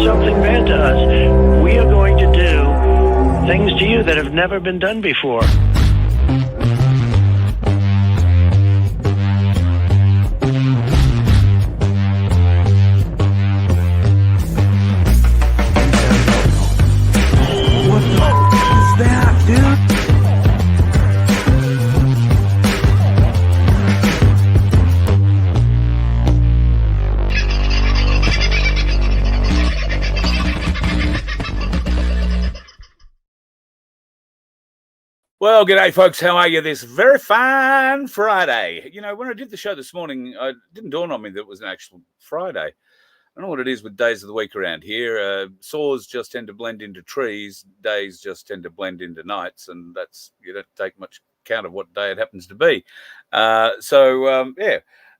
something bad to us, we are going to do things to you that have never been done before. Well, g'day, folks. How are you this very fine Friday? You know, when I did the show this morning, it didn't dawn on me that it was an actual Friday. I don't know what it is with days of the week around here. Saws just tend to blend into trees. Days just tend to blend into nights, and that's, you don't take much account of what day it happens to be. Yeah,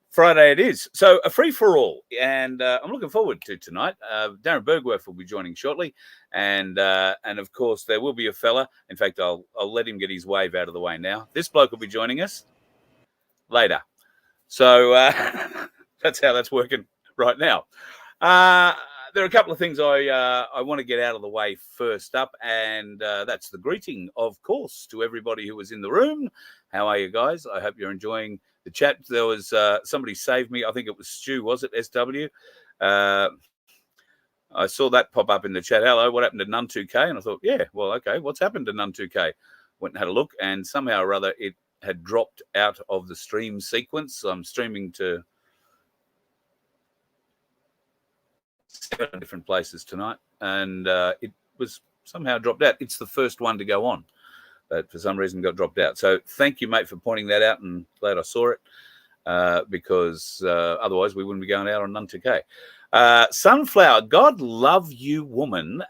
Friday it is. So a free-for-all, and I'm looking forward to tonight. Darren Bergwerf will be joining shortly, and of course there will be a fella. In fact, I'll let him get his wave out of the way now. This bloke will be joining us later. So that's how that's working right now. There are a couple of things I want to get out of the way first up, and that's the greeting, of course, to everybody who was in the room. How are you guys? I hope you're enjoying the chat. There was somebody saved me. I think it was Stu, was it? SW. I saw that pop up in the chat. Hello, what happened to Nun 2K? And I thought, yeah, well, okay, what's happened to Nun 2K? Went and had a look, and somehow or other it had dropped out of the stream sequence. I'm streaming to 7 different places tonight, and it was somehow dropped out. It's the first one to go on, but for some reason got dropped out. So thank you, mate, for pointing that out, and glad I saw it, because otherwise we wouldn't be going out on Nun 2K. Sunflower, God love you, woman.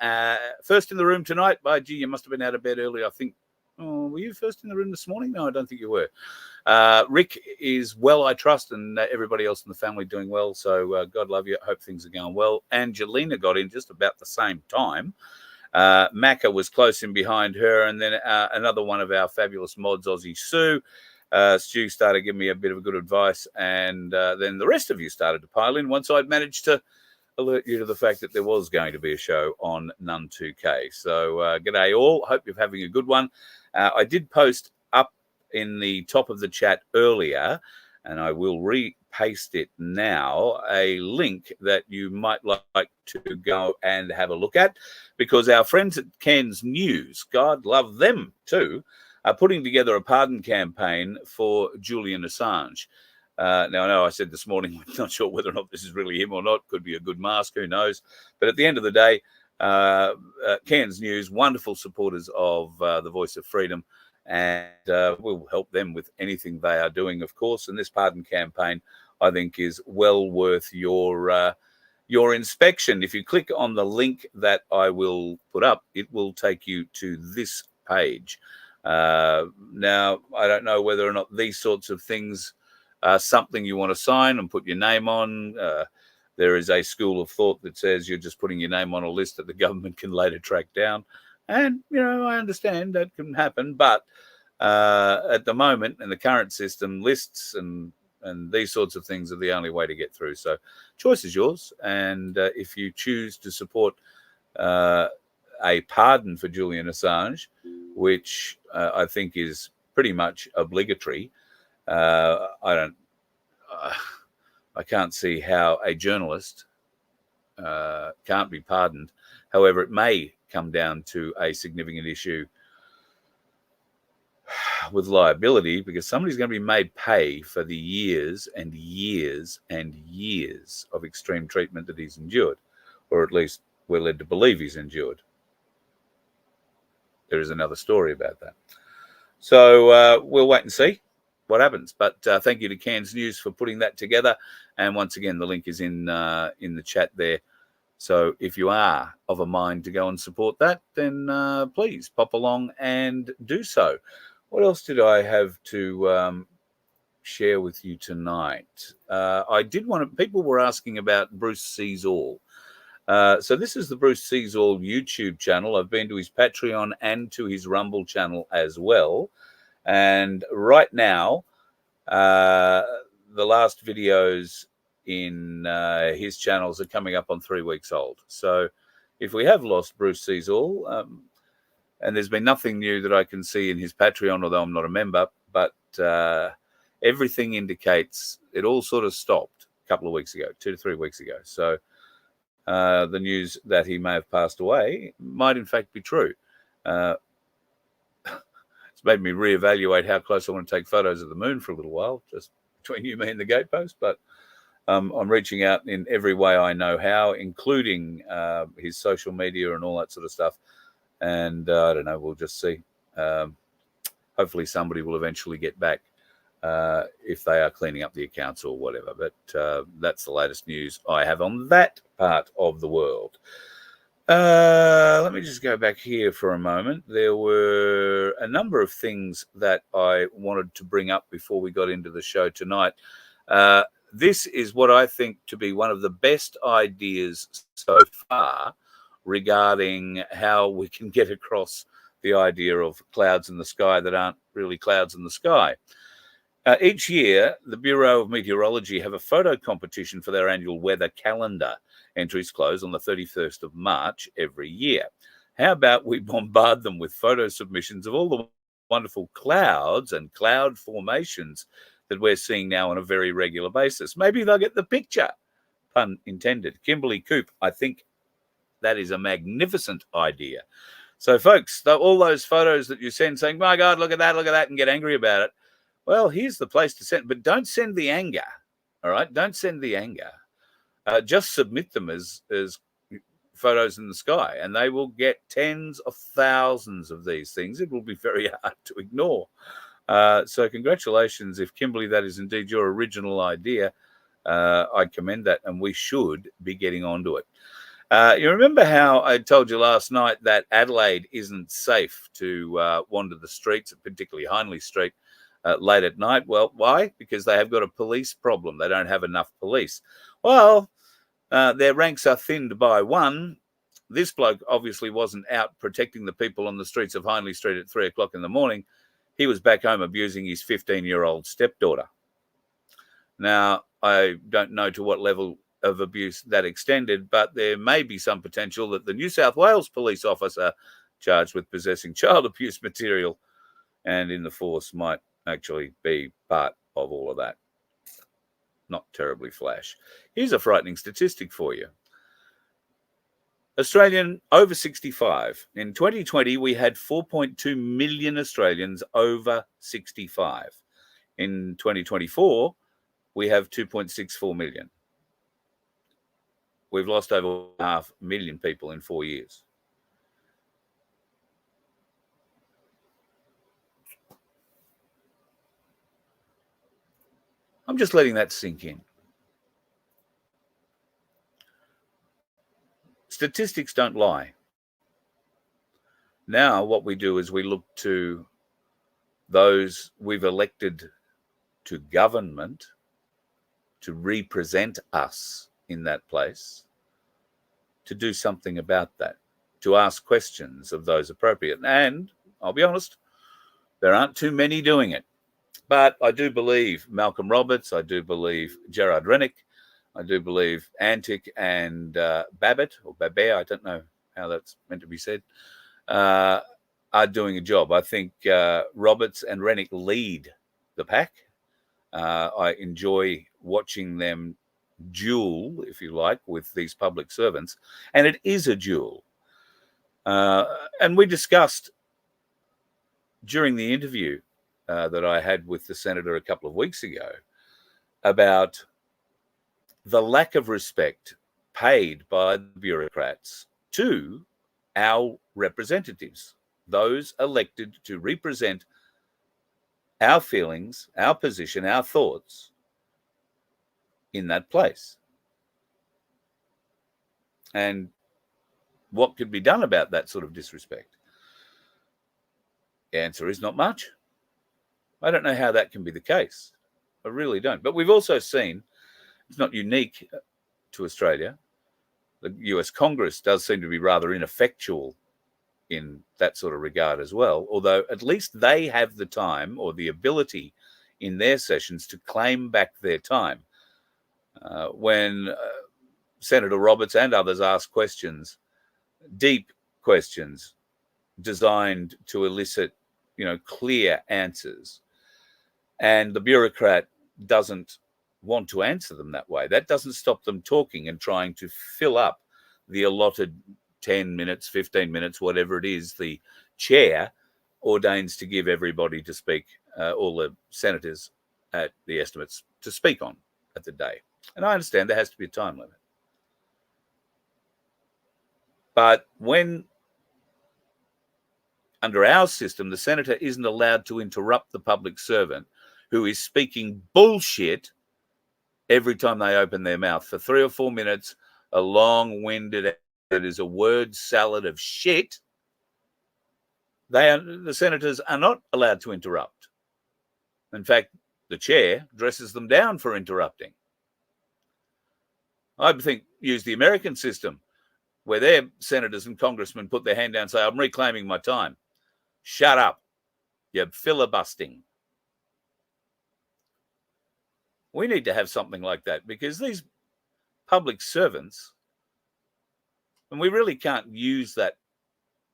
First in the room tonight. By gee, you must have been out of bed early, I think. Oh, were you first in the room this morning? No, I don't think you were. Rick is well, I trust, and everybody else in the family doing well. So God love you. Hope things are going well. Angelina got in just about the same time. Macca was close in behind her, and then another one of our fabulous mods, Aussie Sue. Stu started giving me a bit of good advice, and then the rest of you started to pile in once I'd managed to alert you to the fact that there was going to be a show on Nun 2K. So g'day all. Hope you're having a good one. I did post up in the top of the chat earlier, and I will repaste it now, a link that you might like to go and have a look at, because our friends at Cairns News, God love them too, are putting together a pardon campaign for Julian Assange. Now, I know I said this morning, I'm not sure whether or not this is really him or not. Could be a good mask, who knows? But at the end of the day, Cairns News, wonderful supporters of the Voice of Freedom, and we'll help them with anything they are doing, of course. And this pardon campaign, I think, is well worth your inspection. If you click on the link that I will put up, it will take you to this page. Now, I don't know whether or not these sorts of things are something you want to sign and put your name on. There is a school of thought that says you're just putting your name on a list that the government can later track down. And, you know, I understand that can happen. But at the moment, in the current system, lists and these sorts of things are the only way to get through. So choice is yours. And if you choose to support a pardon for Julian Assange, which I think is pretty much obligatory, I can't see how a journalist can't be pardoned. However, it may come down to a significant issue with liability, because somebody's going to be made pay for the years and years and years of extreme treatment that he's endured, or at least we're led to believe he's endured. There is another story about that. So we'll wait and see what happens. But thank you to Cairns News for putting that together. And once again, the link is in the chat there. So if you are of a mind to go and support that, then please pop along and do so. What else did I have to share with you tonight? I did want to, people were asking about Bruce Sees All. So this is the Bruce Sees All YouTube channel. I've been to his Patreon and to his Rumble channel as well. And right now, the last videos in his channels are coming up on 3 weeks old. So if we have lost Bruce Sees All, and there's been nothing new that I can see in his Patreon, although I'm not a member, but everything indicates it all sort of stopped a couple of weeks ago, 2 to 3 weeks ago. So the news that he may have passed away might in fact be true. It's made me reevaluate how close I want to take photos of the moon for a little while, just between you, me, and the gatepost. But I'm reaching out in every way I know how, including his social media and all that sort of stuff. And I don't know, we'll just see. Hopefully somebody will eventually get back if they are cleaning up the accounts or whatever. But that's the latest news I have on that part of the world. Let me just go back here for a moment. There were a number of things that I wanted to bring up before we got into the show tonight. This is what I think to be one of the best ideas so far regarding how we can get across the idea of clouds in the sky that aren't really clouds in the sky. Each year, the Bureau of Meteorology have a photo competition for their annual weather calendar. Entries close on the 31st of March every year. How about we bombard them with photo submissions of all the wonderful clouds and cloud formations that we're seeing now on a very regular basis? Maybe they'll get the picture, pun intended. Kimberly Coop, I think that is a magnificent idea. So, folks, all those photos that you send saying, my God, look at that, and get angry about it. Well, here's the place to send, but don't send the anger, all right? Don't send the anger. Just submit them as photos in the sky, and they will get tens of thousands of these things. It will be very hard to ignore. So congratulations. If, Kimberly, that is indeed your original idea, I commend that, and we should be getting onto it. You remember how I told you last night that Adelaide isn't safe to wander the streets, particularly Hindley Street, late at night? Well, why? Because they have got a police problem. They don't have enough police. Well, their ranks are thinned by one. This bloke obviously wasn't out protecting the people on the streets of Hindley Street at 3 o'clock in the morning. He was back home abusing his 15-year-old stepdaughter. Now, I don't know to what level of abuse that extended, but there may be some potential that the New South Wales police officer charged with possessing child abuse material and in the force might actually be part of all of that. Not terribly flash. Here's a frightening statistic for you. Australian over 65. In 2020, we had 4.2 million Australians over 65. In 2024, we have 2.64 million. We've lost over 500,000 people in 4 years. I'm just letting that sink in. Statistics don't lie. Now what we do is we look to those we've elected to government to represent us in that place, to do something about that, to ask questions of those appropriate. And I'll be honest, there aren't too many doing it. But I do believe Malcolm Roberts, I do believe Gerard Rennick, I do believe Antic and Babbitt, or Babet, I don't know how that's meant to be said, are doing a job. I think Roberts and Rennick lead the pack. I enjoy watching them duel, if you like, with these public servants. And it is a duel. And we discussed during the interview that I had with the senator a couple of weeks ago about the lack of respect paid by the bureaucrats to our representatives, those elected to represent our feelings, our position, our thoughts in that place. And what could be done about that sort of disrespect? The answer is not much. I don't know how that can be the case. I really don't. But we've also seen, it's not unique to Australia, the US Congress does seem to be rather ineffectual in that sort of regard as well, although at least they have the time or the ability in their sessions to claim back their time. When Senator Roberts and others ask questions deep questions designed to elicit, clear answers. And the bureaucrat doesn't want to answer them that way. That doesn't stop them talking and trying to fill up the allotted 10 minutes, 15 minutes, whatever it is, the chair ordains to give everybody to speak, all the senators at the estimates to speak on at the day. And I understand there has to be a time limit. But when, under our system, the senator isn't allowed to interrupt the public servant who is speaking bullshit every time they open their mouth for 3 or 4 minutes, a long-winded, that is a word salad of shit, the senators are not allowed to interrupt. In fact, the chair dresses them down for interrupting. I think use the American system, where their senators and congressmen put their hand down and say, I'm reclaiming my time. Shut up. You're filibustering. We need to have something like that, because these public servants, and we really can't use that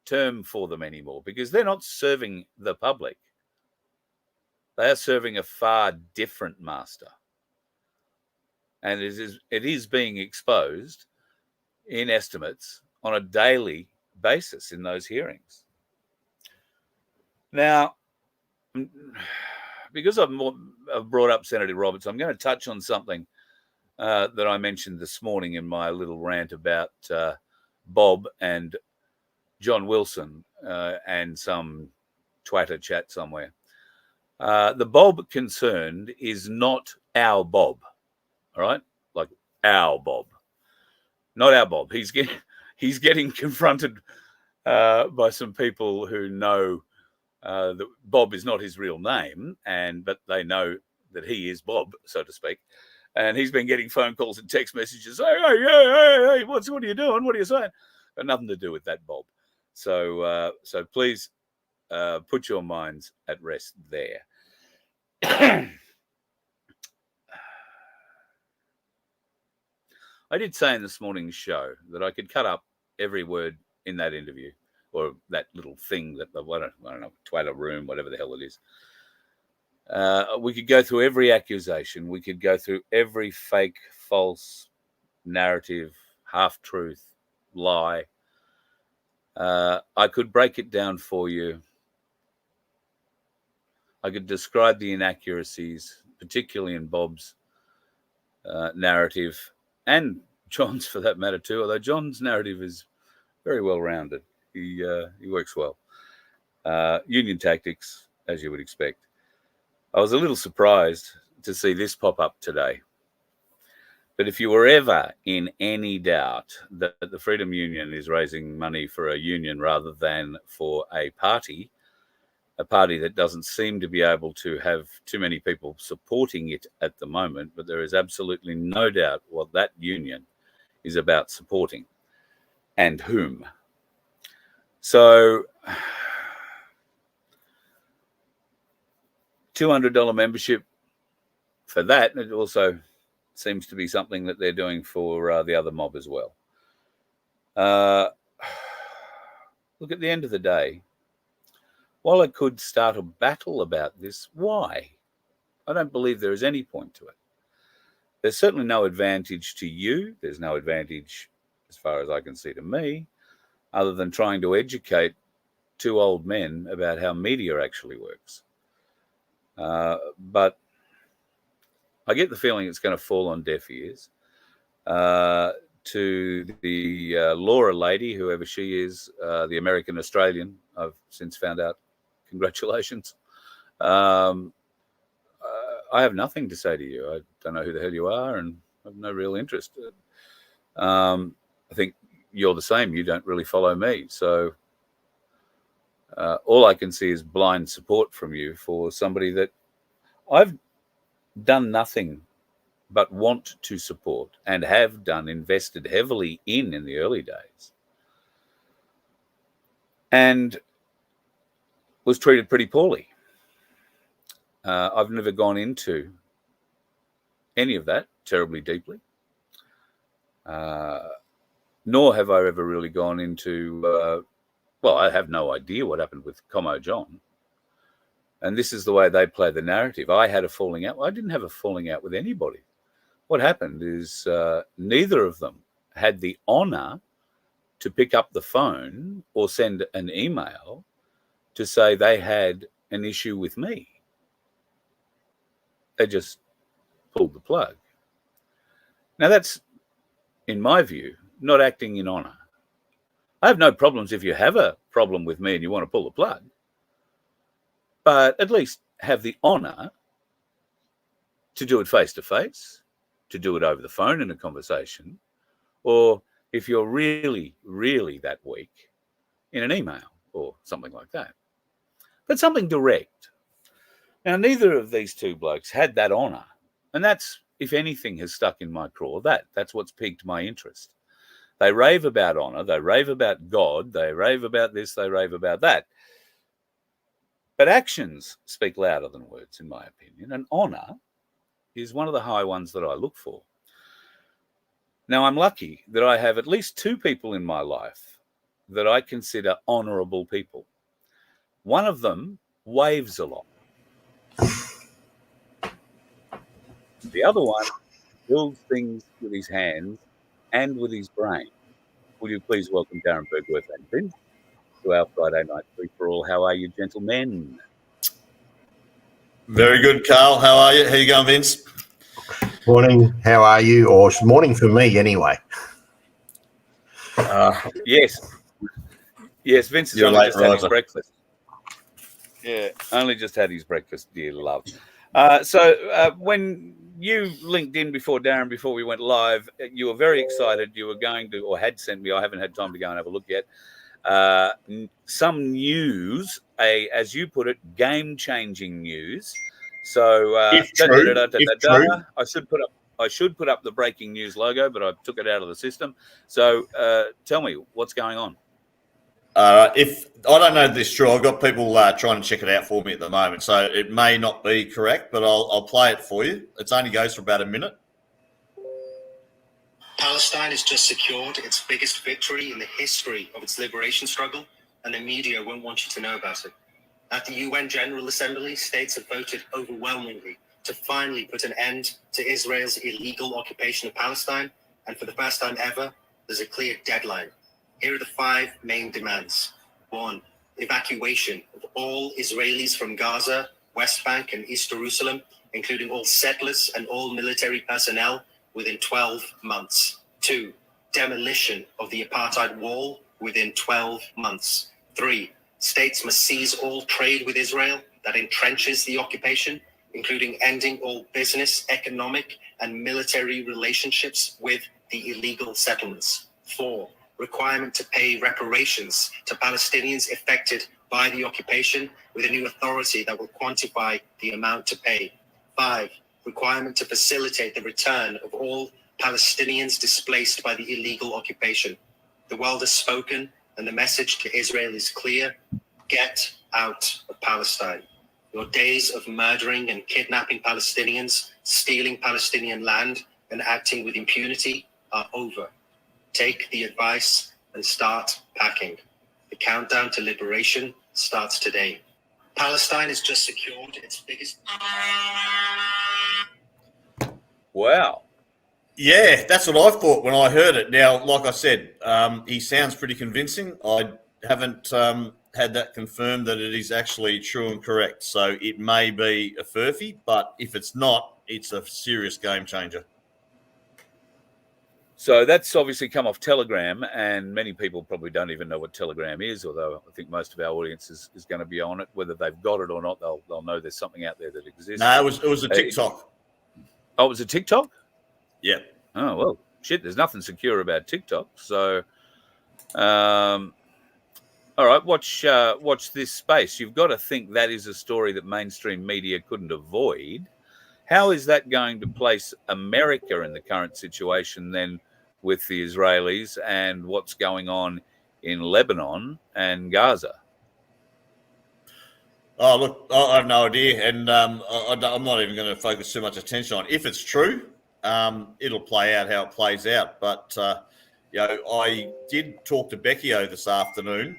term for them anymore, because they're not serving the public. They are serving a far different master. And it is being exposed in estimates on a daily basis in those hearings. Now, because I've brought up Senator Roberts, I'm going to touch on something that I mentioned this morning in my little rant about Bob and John Wilson and some Twitter chat somewhere. The Bob concerned is not our Bob, all right? Like our Bob, not our Bob. He's getting confronted by some people who know that Bob is not his real name, but they know that he is Bob, so to speak. And he's been getting phone calls and text messages. Hey, what are you doing? What are you saying? Got nothing to do with that, Bob. So please put your minds at rest there. I did say in this morning's show that I could cut up every word in that interview, or that little thing that I don't know, Twitter room, whatever the hell it is. We could go through every accusation. We could go through every fake, false narrative, half-truth, lie. I could break it down for you. I could describe the inaccuracies, particularly in Bob's narrative, and John's for that matter too, although John's narrative is very well-rounded. He works well. Union tactics, as you would expect. I was a little surprised to see this pop up today. But if you were ever in any doubt that the Freedom Union is raising money for a union rather than for a party that doesn't seem to be able to have too many people supporting it at the moment, but there is absolutely no doubt what that union is about supporting and whom. So $200 membership for that. It also seems to be something that they're doing for the other mob as well. Look, at the end of the day, while I could start a battle about this, why? I don't believe there is any point to it. There's certainly no advantage to you. There's no advantage, as far as I can see, to me, other than trying to educate two old men about how media actually works. But I get the feeling it's going to fall on deaf ears. To the Laura lady, whoever she is, the American-Australian, I've since found out. Congratulations. I have nothing to say to you. I don't know who the hell you are, and I have no real interest. I think you're the same. You don't really follow me. So all I can see is blind support from you for somebody that I've done nothing but want to support and have invested heavily in the early days. And was treated pretty poorly. I've never gone into any of that terribly deeply. nor have I ever really gone into, well, I have no idea what happened with Como John. And this is the way they play the narrative. I had a falling out. Well, I didn't have a falling out with anybody. What happened is neither of them had the honour to pick up the phone or send an email to say they had an issue with me. They just pulled the plug. Now that's, in my view, not acting in honour. I have no problems if you have a problem with me and you want to pull the plug, but at least have the honour to do it face to face, to do it over the phone in a conversation, or if you're really, really that weak, in an email or something like that. But something direct. Now, neither of these two blokes had that honour, and that's, if anything, has stuck in my craw. That's what's piqued my interest. They rave about honour, they rave about God, they rave about this, they rave about that. But actions speak louder than words, in my opinion, and honour is one of the high ones that I look for. Now, I'm lucky that I have at least two people in my life that I consider honourable people. One of them waves a lot. The other one builds things with his hands and with his brain. Will you please welcome Darren Bergwerf and Vince to our Friday night free for all. How are you, gentlemen? Very good, Carl. How are you? How you going, Vince? Morning. How are you? Or morning for me, anyway. Yes. Vince has only just had his breakfast. Yeah, only just had his breakfast, dear love. So when you linked in before, Darren, before we went live, you were very excited. You were going to, or had sent me, I haven't had time to go and have a look yet, some news, as you put it, game-changing news. So if true. I should put up the breaking news logo, but I took it out of the system. So tell me, what's going on? If I don't know if this is true, I've got people trying to check it out for me at the moment, so it may not be correct, but I'll play it for you. It only goes for about a minute. Palestine has just secured its biggest victory in the history of its liberation struggle, and the media won't want you to know about it. At the UN General Assembly, states have voted overwhelmingly to finally put an end to Israel's illegal occupation of Palestine, and for the first time ever, there's a clear deadline. Here are the 5 main demands. 1, evacuation of all Israelis from Gaza, West Bank, and East Jerusalem, including all settlers and all military personnel, within 12 months. 2, demolition of the apartheid wall within 12 months. 3, states must seize all trade with Israel that entrenches the occupation, including ending all business, economic, and military relationships with the illegal settlements. 4, requirement to pay reparations to Palestinians affected by the occupation with a new authority that will quantify the amount to pay. 5, requirement to facilitate the return of all Palestinians displaced by the illegal occupation. The world has spoken, and the message to Israel is clear: get out of Palestine. Your days of murdering and kidnapping Palestinians, stealing Palestinian land, and acting with impunity are over. Take the advice and start packing. The countdown to liberation starts today. Palestine has just secured its biggest... Wow. Yeah, that's what I thought when I heard it. Now, like I said, he sounds pretty convincing. I haven't had that confirmed that it is actually true and correct. So it may be a furphy, but if it's not, it's a serious game changer. So that's obviously come off Telegram, and many people probably don't even know what Telegram is, although I think most of our audience is going to be on it. Whether they've got it or not, they'll know there's something out there that exists. No, it was a TikTok. Oh, it was a TikTok? Yeah. Oh, well, shit, there's nothing secure about TikTok. So, all right, watch this space. You've got to think that is a story that mainstream media couldn't avoid. How is that going to place America in the current situation then with the Israelis and what's going on in Lebanon and Gaza? Oh, look, I have no idea, and I'm not even going to focus too much attention on it. If it's true, it'll play out how it plays out. But I did talk to Beckio this afternoon,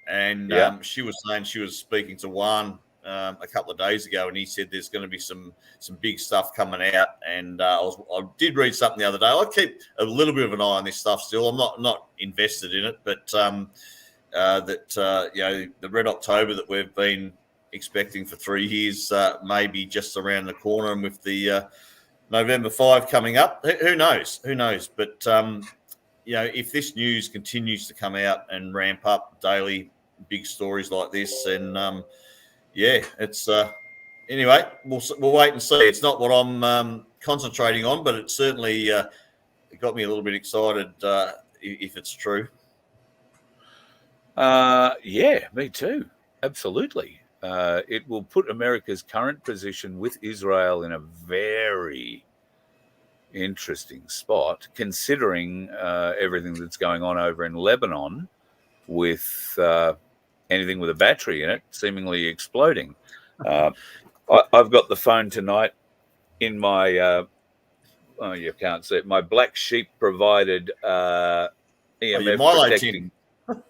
and she was saying she was speaking to Juan a couple of days ago, and he said there's going to be some big stuff coming out. And I did read something the other day. I keep a little bit of an eye on this stuff still. I'm not invested in it, but the Red October that we've been expecting for 3 years may be just around the corner, and with the November 5 coming up, who knows? But if this news continues to come out and ramp up daily, big stories like this, and it's anyway, we'll wait and see. It's not what I'm concentrating on, but it certainly it got me a little bit excited if it's true. Me too. Absolutely. It will put America's current position with Israel in a very interesting spot, considering everything that's going on over in Lebanon with anything with a battery in it seemingly exploding. I've got the phone tonight in my, you can't see it, my Black Sheep provided EMF protecting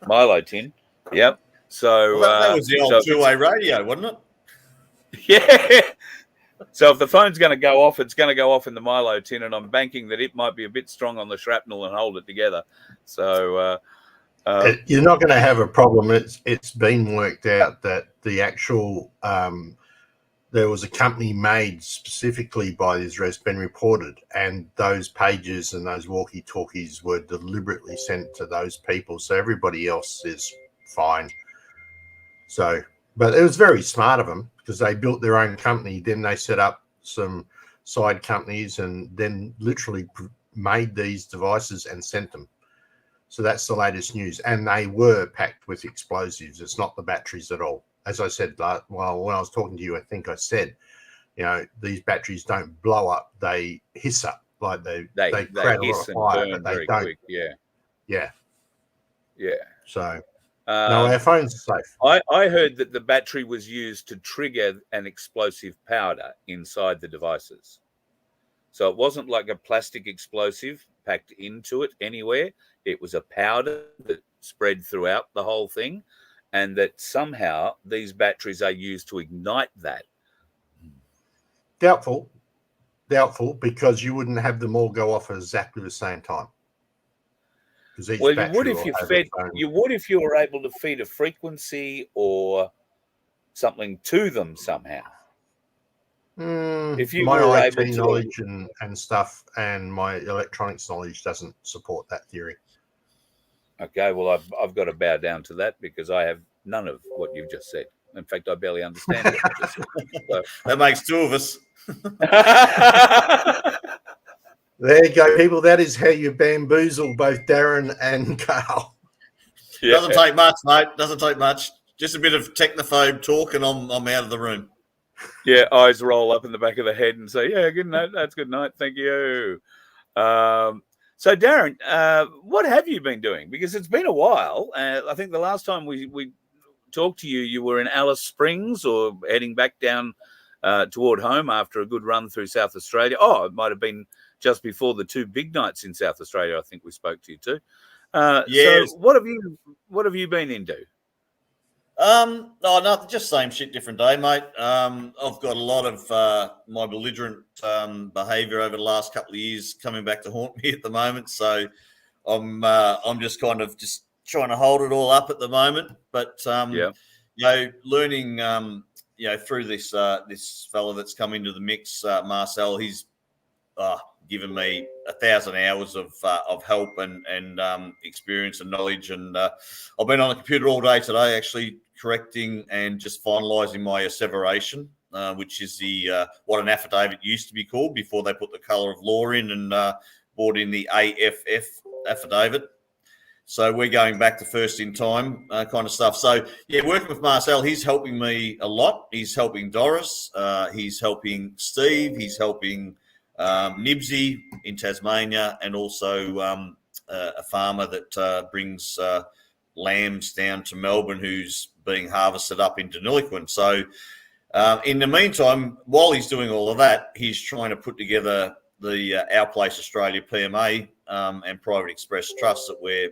Milo tin. Yep. So that was the old two-way radio, wasn't it? Yeah. So if the phone's going to go off, it's going to go off in the Milo tin, and I'm banking that it might be a bit strong on the shrapnel and hold it together. So you're not going to have a problem. It's been worked out that the actual there was a company made specifically by Israel, it's been reported, and those pages and those walkie-talkies were deliberately sent to those people, so everybody else is fine. So, but it was very smart of them because they built their own company. Then they set up some side companies and then literally made these devices and sent them. So that's the latest news. And they were packed with explosives. It's not the batteries at all. As I said, when I was talking to you, I think I said, these batteries don't blow up. They hiss up. Like they create a lot of fire, but they don't. Quick. Yeah. So... no, our phones are safe. I heard that the battery was used to trigger an explosive powder inside the devices. So it wasn't like a plastic explosive packed into it anywhere. It was a powder that spread throughout the whole thing, and that somehow these batteries are used to ignite that. Doubtful, because you wouldn't have them all go off at exactly the same time. Well, you would if you were able to feed a frequency or something to them somehow. If you my IT knowledge and stuff and my electronics knowledge doesn't support that theory. Okay, well, I've got to bow down to that because I have none of what you've just said. In fact, I barely understand what you just said. So. That makes two of us. There you go, people. That is how you bamboozle both Darren and Carl. Yeah. Doesn't take much, mate. Doesn't take much. Just a bit of technophobe talk, and I'm out of the room. Yeah, eyes roll up in the back of the head and say, "Yeah, good night. That's good night. Thank you." So, Darren, what have you been doing? Because it's been a while. I think the last time we talked to you, you were in Alice Springs or heading back down toward home after a good run through South Australia. Oh, it might have been just before the two big nights in South Australia. I think we spoke to you too. Yes. So what have you been into? No, just same shit, different day, mate. I've got a lot of my belligerent behaviour over the last couple of years coming back to haunt me at the moment. So I'm just kind of just trying to hold it all up at the moment. But learning through this fella that's come into the mix, Marcel, he's given me 1,000 hours of help and experience and knowledge. And I've been on the computer all day today, actually correcting and just finalising my asseveration, which is what an affidavit used to be called before they put the colour of law in and brought in the AFF affidavit. So we're going back to first in time kind of stuff. So, yeah, working with Marcel, he's helping me a lot. He's helping Doris. He's helping Steve. He's helping Nibsy in Tasmania, and also a farmer that brings lambs down to Melbourne who's being harvested up in Deniliquin. So in the meantime, while he's doing all of that, he's trying to put together the Our Place Australia PMA and Private Express Trust that we're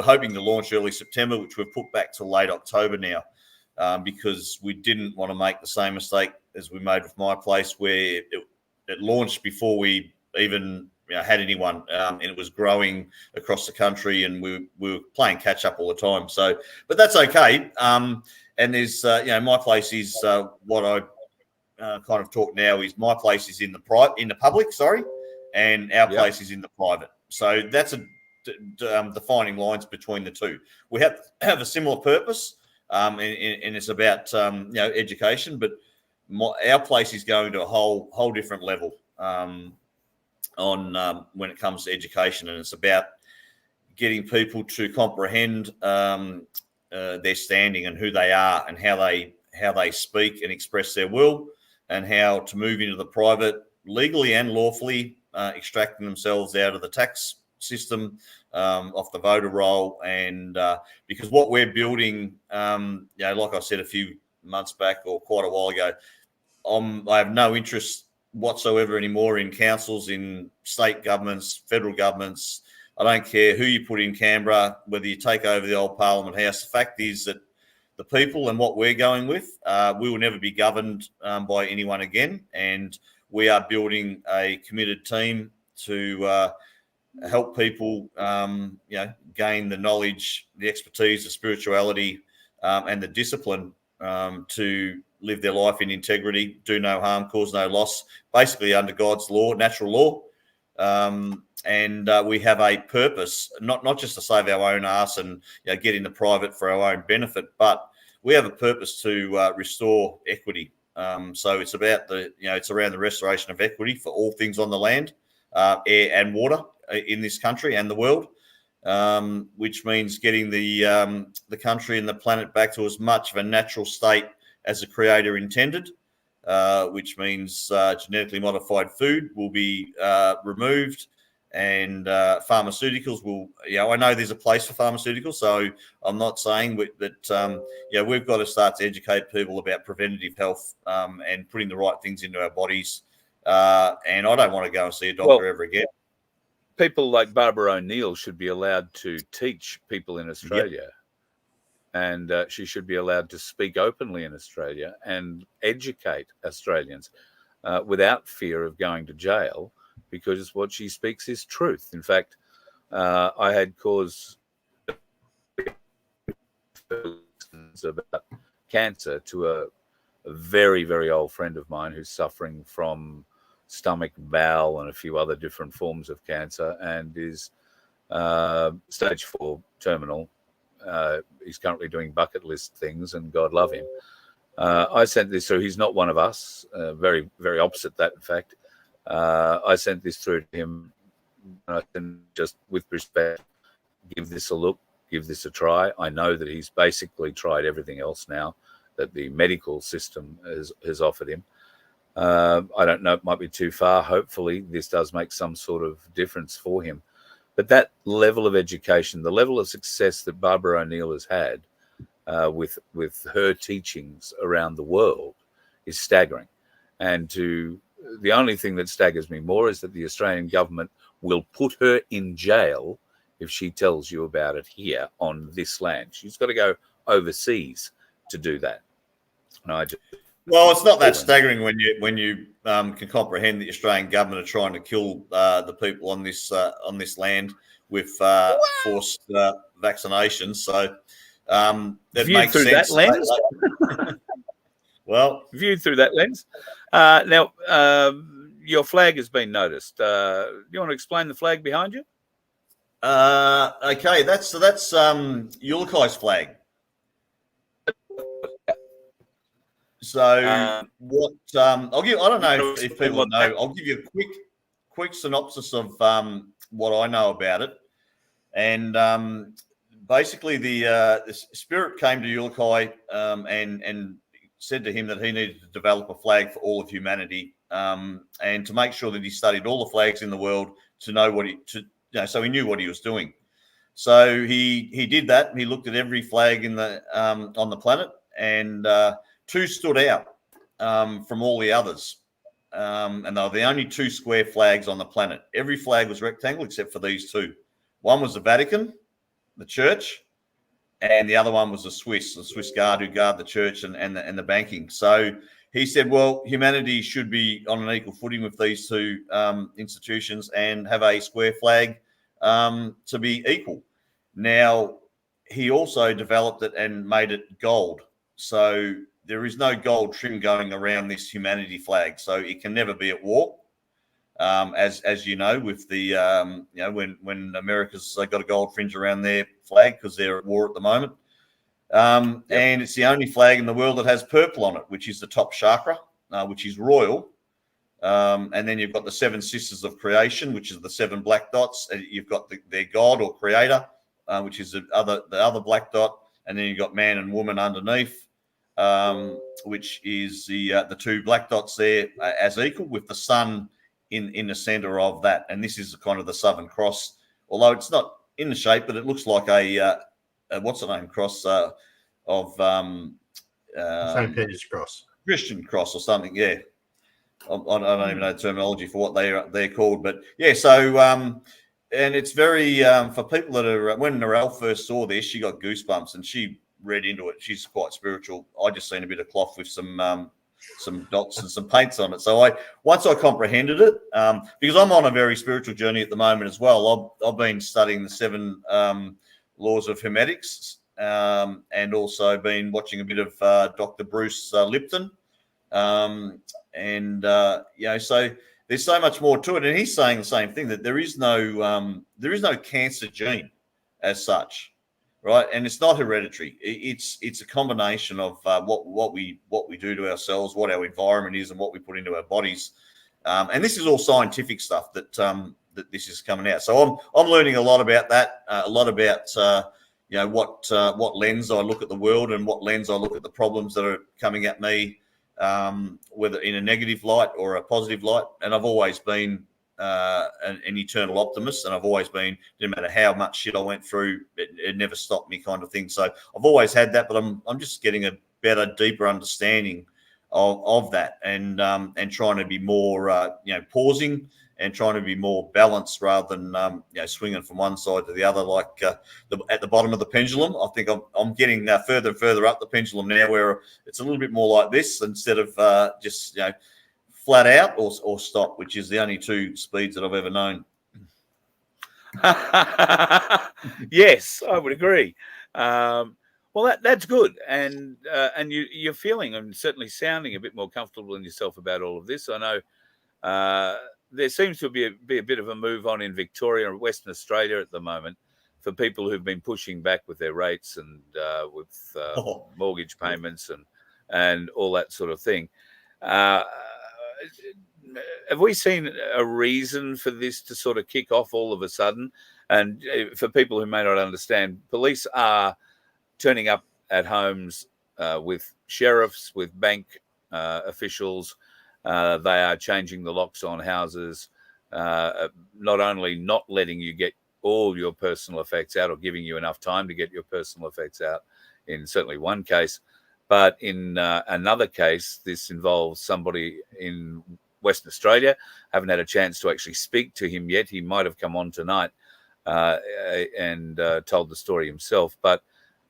hoping to launch early September, which we've put back to late October now, because we didn't want to make the same mistake as we made with My Place, where it launched before we even had anyone, and it was growing across the country, and we were playing catch up all the time. So, but that's okay. And there's My Place is what I kind of talk now is My Place is in the public, sorry, and Our Place is in the private. So that's defining lines between the two. We have a similar purpose, and it's about education, but Our Place is going to a whole different level on when it comes to education, and it's about getting people to comprehend their standing and who they are and how they speak and express their will, and how to move into the private legally and lawfully, extracting themselves out of the tax system, off the voter roll, and because what we're building, like I said a few months back or quite a while ago, I have no interest whatsoever anymore in councils, in state governments, federal governments. I don't care who you put in Canberra, whether you take over the old Parliament House. The fact is that the people and what we're going with, we will never be governed by anyone again, and we are building a committed team to help people, gain the knowledge, the expertise, the spirituality, and the discipline to live their life in integrity, do no harm, cause no loss, basically under God's law, natural law. And we have a purpose, not just to save our own arse and get into private for our own benefit, but we have a purpose to restore equity. So it's about it's around the restoration of equity for all things on the land, air and water in this country and the world, which means getting the country and the planet back to as much of a natural state as the Creator intended, which means genetically modified food will be removed, and pharmaceuticals will. I know there's a place for pharmaceuticals, so I'm not saying that. We've got to start to educate people about preventative health and putting the right things into our bodies. And I don't want to go and see a doctor ever again. People like Barbara O'Neill should be allowed to teach people in Australia. Yep. And she should be allowed to speak openly in Australia and educate Australians without fear of going to jail, because what she speaks is truth. In fact, I had cause about cancer to a very, very old friend of mine who's suffering from stomach, bowel, and a few other different forms of cancer, and is stage 4 terminal. He's currently doing bucket list things, and God love him. I sent this through. He's not one of us, very, very opposite that, in fact. I sent this through to him. I can just, with respect, give this a look, give this a try. I know that he's basically tried everything else now that the medical system has offered him. I don't know, it might be too far. Hopefully, this does make some sort of difference for him. But that level of education, the level of success that Barbara O'Neill has had with her teachings around the world is staggering. And the only thing that staggers me more is that the Australian government will put her in jail if she tells you about it here on this land. She's got to go overseas to do that. Well, it's not that staggering when you can comprehend that the Australian government are trying to kill the people on this land with forced vaccinations. So that makes sense. That lens? Well, viewed through that lens. Now, your flag has been noticed. Do you want to explain the flag behind you? Okay, that's Ulukai's flag. So what? I'll give. I don't know if people know. I'll give you a quick synopsis of what I know about it. And basically, the spirit came to Ulukai and said to him that he needed to develop a flag for all of humanity, and to make sure that he studied all the flags in the world to know so he knew what he was doing. So he did that. He looked at every flag in the on the planet, and two stood out from all the others. and they were the only two square flags on the planet. Every flag was rectangle except for these two. One was the Vatican, the church, and the other one was the Swiss guard who guard the church and the banking. So he said, well, humanity should be on an equal footing with these two institutions and have a square flag to be equal. Now, he also developed it and made it gold. So there is no gold trim going around this humanity flag. So it can never be at war. As you know, with the when America's got a gold fringe around their flag because they're at war at the moment, and it's the only flag in the world that has purple on it, which is the top chakra, which is royal, and then you've got the seven sisters of creation, which is the seven black dots. And you've got their god or creator, which is the other black dot, and then you've got man and woman underneath, which is the two black dots there as equal, with the sun in the center of that. And this is kind of the Southern Cross, although it's not in the shape, but it looks like a what's the name cross of St. Peter's Cross, Christian cross or something. Yeah, I don't even know the terminology for what they're called, but yeah. So and it's very for people that are, when Narelle first saw this, she got goosebumps and she read into it. She's quite spiritual. I just seen a bit of cloth with some dots and some paints on it. So once I comprehended it, because I'm on a very spiritual journey at the moment as well. I've been studying the 7 laws of hermetics, and also been watching a bit of Dr. Bruce Lipton, so there's so much more to it. And he's saying the same thing, that there is no cancer gene as such. Right, and it's not hereditary. It's a combination of what we do to ourselves, what our environment is, and what we put into our bodies. And this is all scientific stuff that this is coming out. So I'm learning a lot about that, a lot about what lens I look at the world and what lens I look at the problems that are coming at me, whether in a negative light or a positive light. And I've always been an eternal optimist, and I've always been, no matter how much shit I went through, it never stopped me, kind of thing. So I've always had that, but I'm just getting a better, deeper understanding of that, and trying to be more pausing and trying to be more balanced rather than swinging from one side to the other, like at the bottom of the pendulum. I think I'm getting further and further up the pendulum now, where it's a little bit more like this, instead of just flat out or stop, which is the only two speeds that I've ever known. Yes, I would agree. Well, that's good, and you're feeling and certainly sounding a bit more comfortable in yourself about all of this. I know there seems to be a bit of a move on in Victoria and Western Australia at the moment for people who've been pushing back with their rates and with mortgage payments and all that sort of thing. Have we seen a reason for this to sort of kick off all of a sudden? And for people who may not understand, police are turning up at homes with sheriffs, with bank officials. They are changing the locks on houses, not only not letting you get all your personal effects out or giving you enough time to get your personal effects out in certainly one case, but in another case, this involves somebody in Western Australia. Haven't had a chance to actually speak to him yet. He might have come on tonight and told the story himself, but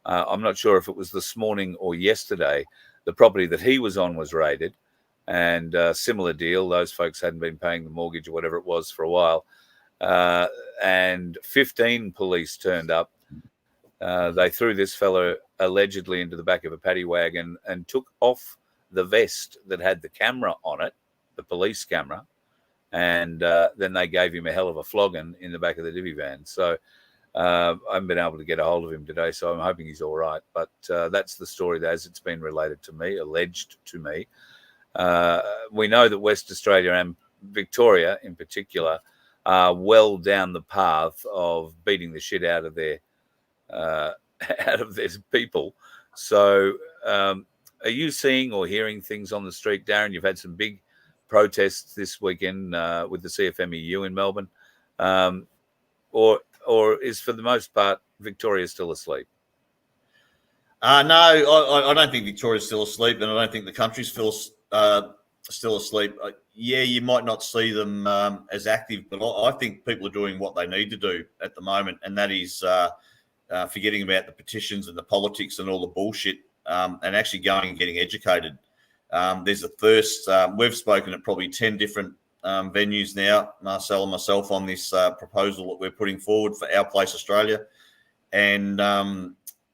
I'm not sure if it was this morning or yesterday. The property that he was on was raided, and similar deal. Those folks hadn't been paying the mortgage or whatever it was for a while, and 15 police turned up. They threw this fellow allegedly into the back of a paddy wagon and took off the vest that had the camera on it, the police camera, and then they gave him a hell of a flogging in the back of the divvy van. So I haven't been able to get a hold of him today, so I'm hoping he's all right. But that's the story as it's been related to me, alleged to me. We know that West Australia and Victoria in particular are well down the path of beating the shit out of their people. So are you seeing or hearing things on the street, Darren? You've had some big protests this weekend with the CFMEU in Melbourne, or is for the most part Victoria still asleep? No, I don't think Victoria's still asleep, and I don't think the country's still still asleep. Yeah, you might not see them as active, but I think people are doing what they need to do at the moment, and that is forgetting about the petitions and the politics and all the bullshit, and actually going and getting educated. There's a thirst. We've spoken at probably 10 different venues now, Marcel and myself, on this proposal that we're putting forward for Our Place Australia, and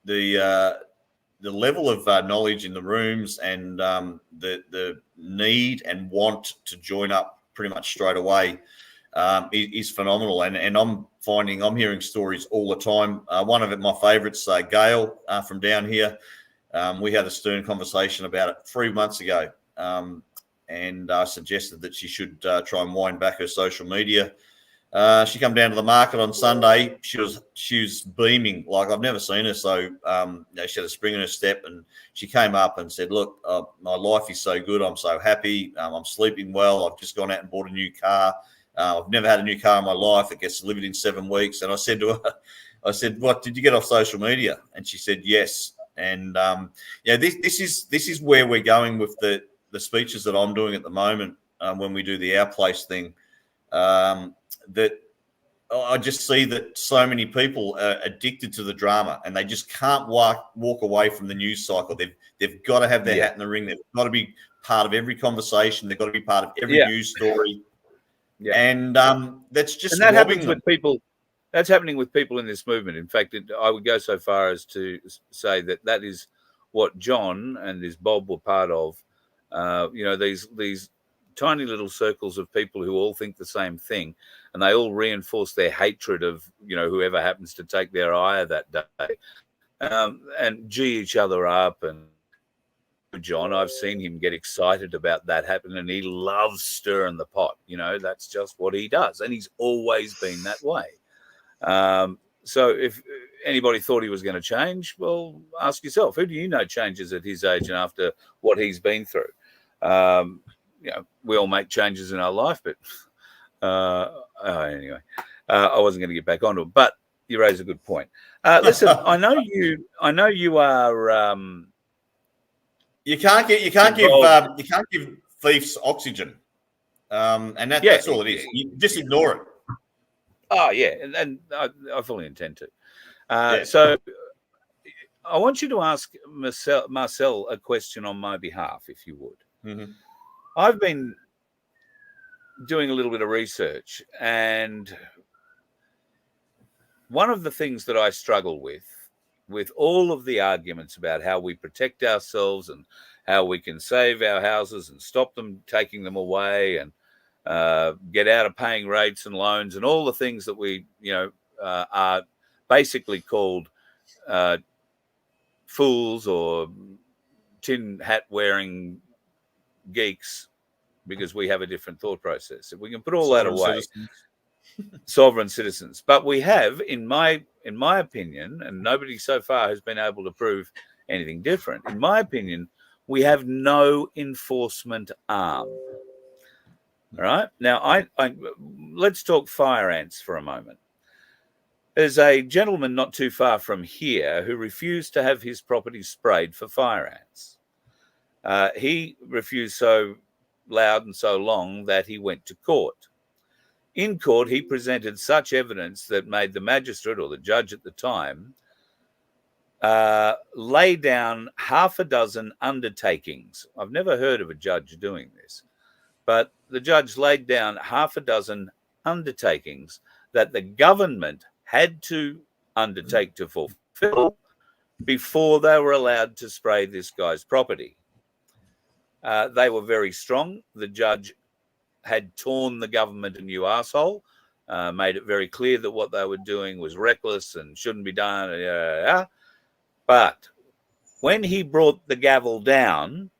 the level of knowledge in the rooms and the need and want to join up pretty much straight away is phenomenal. And I'm hearing stories all the time. One of my favourites, Gail from down here. We had a stern conversation about it 3 months ago, and I suggested that she should try and wind back her social media. She come down to the market on Sunday. She was beaming like I've never seen her. So she had a spring in her step, and she came up and said, "Look, my life is so good. I'm so happy. I'm sleeping well. I've just gone out and bought a new car. I've never had a new car in my life. It gets delivered in 7 weeks." And I said to her, "I said, what did you get off social media?" And she said, "Yes." And this is where we're going with the speeches that I'm doing at the moment when we do the Our Place thing. That I just see that so many people are addicted to the drama, and they just can't walk away from the news cycle. They've got to have their hat in the ring. They've got to be part of every conversation. They've got to be part of every news story. Yeah. And that's just, and that happens with people. That's happening with people in this movement. In fact, I would go so far as to say that is what John and his Bob were part of. These tiny little circles of people who all think the same thing, and they all reinforce their hatred of whoever happens to take their ire that day, and gee each other up. And John, I've seen him get excited about that happening, and he loves stirring the pot. That's just what he does, and he's always been that way. So if anybody thought he was going to change, well, ask yourself, who do you know changes at his age and after what he's been through? We all make changes in our life, but anyway, I wasn't going to get back onto it, but you raise a good point. Listen, I know you are. You can't give thieves oxygen, and that's all it is. You just ignore it. Oh yeah, and I fully intend to. So I want you to ask Marcel a question on my behalf, if you would. Mm-hmm. I've been doing a little bit of research, and one of the things that I struggle with all of the arguments about how we protect ourselves and how we can save our houses and stop them taking them away and get out of paying rates and loans and all the things that we, are basically called fools or tin hat wearing geeks because we have a different thought process. If we can put all that away, sovereign citizens. But we have, in my opinion, and nobody so far has been able to prove anything different. In my opinion, we have no enforcement arm. All right. Now, let's talk fire ants for a moment. There's a gentleman not too far from here who refused to have his property sprayed for fire ants. He refused so loud and so long that he went to court. In court, he presented such evidence that made the magistrate or the judge at the time lay down half a dozen undertakings. I've never heard of a judge doing this, but the judge laid down half a dozen undertakings that the government had to undertake to fulfill before they were allowed to spray this guy's property. They were very strong. The judge had torn the government a new arsehole, made it very clear that what they were doing was reckless and shouldn't be done. But when he brought the gavel down,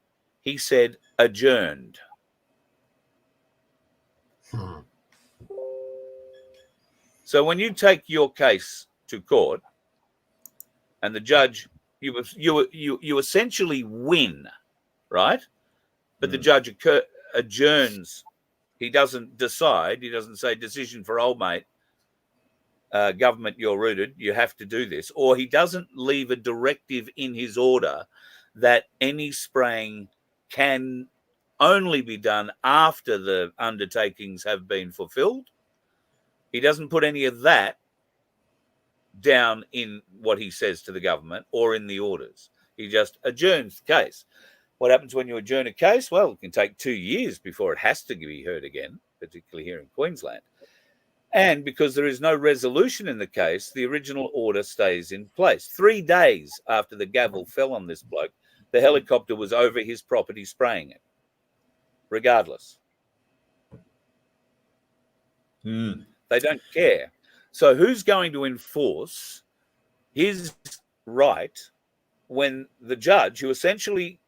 he said, adjourned. So when you take your case to court and the judge, you essentially win, right? But the judge adjourns. He doesn't decide. He doesn't say, decision for old mate, government, you're rooted, you have to do this. Or he doesn't leave a directive in his order that any spraying can only be done after the undertakings have been fulfilled. He doesn't put any of that down in what he says to the government or in the orders. He just adjourns the case. What happens when you adjourn a case? Well, it can take 2 years before it has to be heard again, particularly here in Queensland. And because there is no resolution in the case, the original order stays in place. 3 days after the gavel fell on this bloke, the helicopter was over his property spraying it, regardless. They don't care. So who's going to enforce his right when the judge, who essentially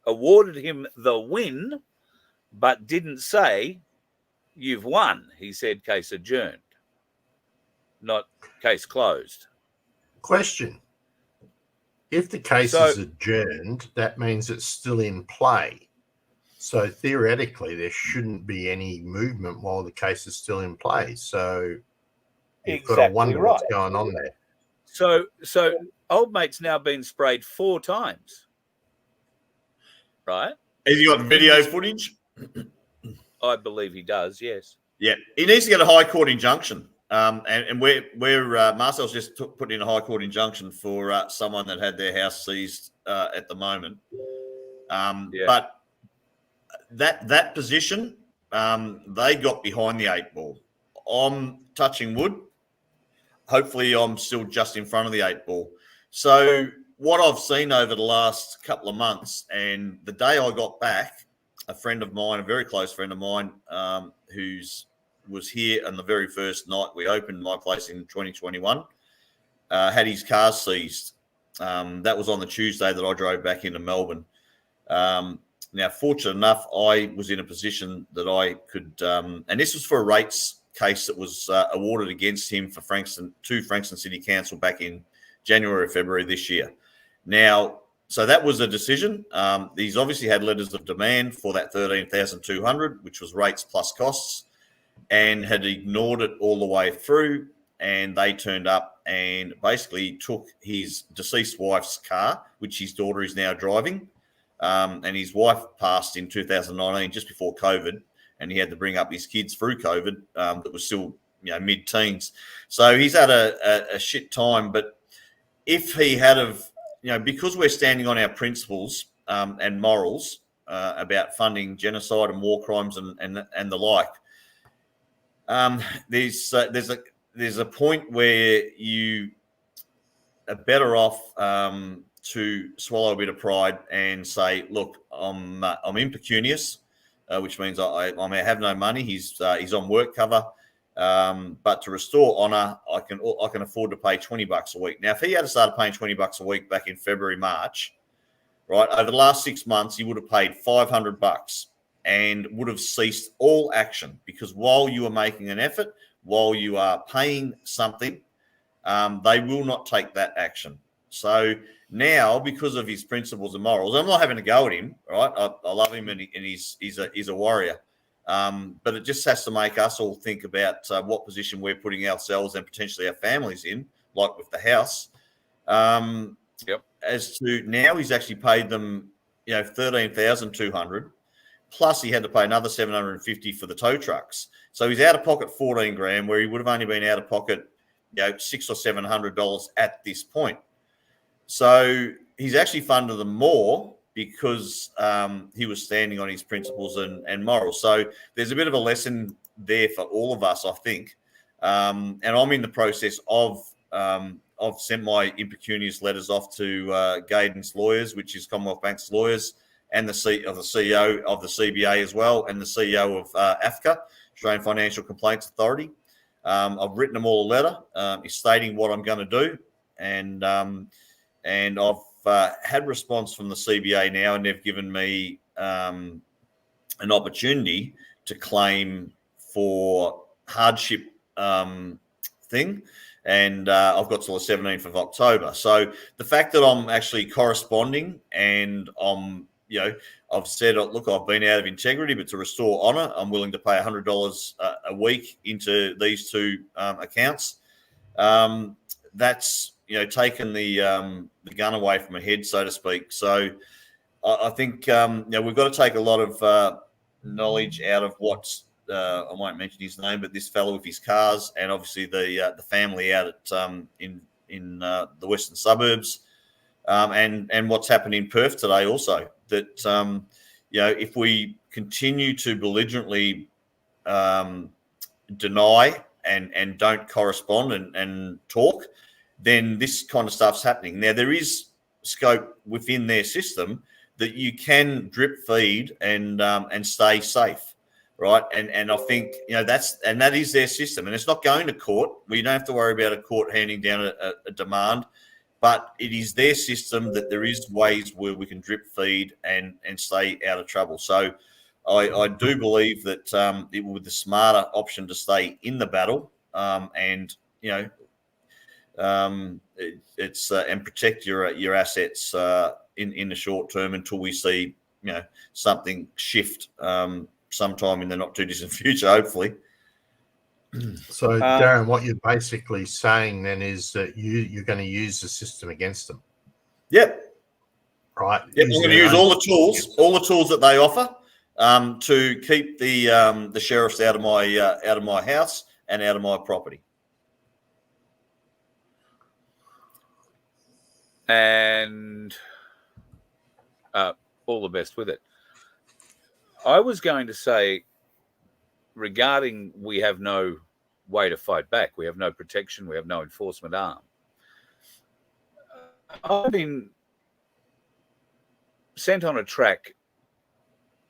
awarded him the win, but didn't say, you've won? He said, case adjourned, not case closed. Question. If the case is adjourned, that means it's still in play. So theoretically, there shouldn't be any movement while the case is still in play. So you've got to wonder what's going on there. So old mate's now been sprayed 4 times, right? Has he got video footage? I believe he does, yes. Yeah, he needs to get a high court injunction. And Marcel's just put in a high court injunction for someone that had their house seized at the moment. But that position, they got behind the 8 ball. I'm touching wood. Hopefully, I'm still just in front of the 8 ball. So what I've seen over the last couple of months, and the day I got back, a friend of mine, a very close friend of mine, was here on the very first night we opened my place in 2021, had his car seized. That was on the Tuesday that I drove back into Melbourne. Now, fortunate enough, I was in a position that I could, and this was for a rates case that was awarded against him for to Frankston City Council back in January or February this year. Now, so that was a decision. He's obviously had letters of demand for that $13,200, which was rates plus costs, and had ignored it all the way through. And they turned up and basically took his deceased wife's car, which his daughter is now driving. And his wife passed in 2019, just before COVID, and he had to bring up his kids through COVID. That was still, mid-teens. So he's had a shit time. But if he had because we're standing on our principles and morals about funding genocide and war crimes and the like, there's a point where you are better off to swallow a bit of pride and say, look, I'm impecunious, which means I have no money. He's on work cover, but to restore honour, I can afford to pay $20 a week. Now, if he had started paying $20 a week back in February, March, right, over the last 6 months, he would have paid $500 and would have ceased all action, because while you are making an effort, while you are paying something, they will not take that action. So now, because of his principles and morals, I'm not having to go at him, right? I love him, and he's a warrior. But it just has to make us all think about what position we're putting ourselves and potentially our families in, like with the house. As to now, he's actually paid them, $13,200. Plus, he had to pay another $750 for the tow trucks. So he's out of pocket $14,000, where he would have only been out of pocket, $600 or $700 at this point. So he's actually funded them more because he was standing on his principles and morals. So there's a bit of a lesson there for all of us, I think. And I'm in the process of I've sent my impecunious letters off to Gaydon's lawyers, which is Commonwealth Bank's lawyers, and the CEO of the CBA as well, and the CEO of AFCA, Australian Financial Complaints Authority. I've written them all a letter stating what I'm going to do, and I've had response from the CBA now, and they've given me an opportunity to claim for hardship thing, and I've got till the 17th of October. So the fact that I'm actually corresponding and I've said, look, I've been out of integrity, but to restore honour, I'm willing to pay $100 a week into these two accounts. That's taken the gun away from my head, so to speak. So I think we've got to take a lot of knowledge out of what's I won't mention his name, but this fellow with his cars, and obviously the family out at in the western suburbs, and what's happened in Perth today also. That if we continue to belligerently deny and don't correspond and talk, then this kind of stuff's happening. Now, there is scope within their system that you can drip feed and stay safe, right? And I think that is their system, and it's not going to court. We don't have to worry about a court handing down a demand, but it is their system that there is ways where we can drip feed and stay out of trouble. So I do believe that it would be the smarter option to stay in the battle, and and protect your assets in the short term until we see something shift sometime in the not too distant future, hopefully. So, Darren, what you're basically saying then is that you're going to use the system against them. Yep. Right. Yep. I'm going to use all the tools that they offer to keep the sheriffs out of my house and out of my property. And all the best with it. I was going to say, regarding we have no way to fight back, we have no protection, we have no enforcement arm. I've been sent on a track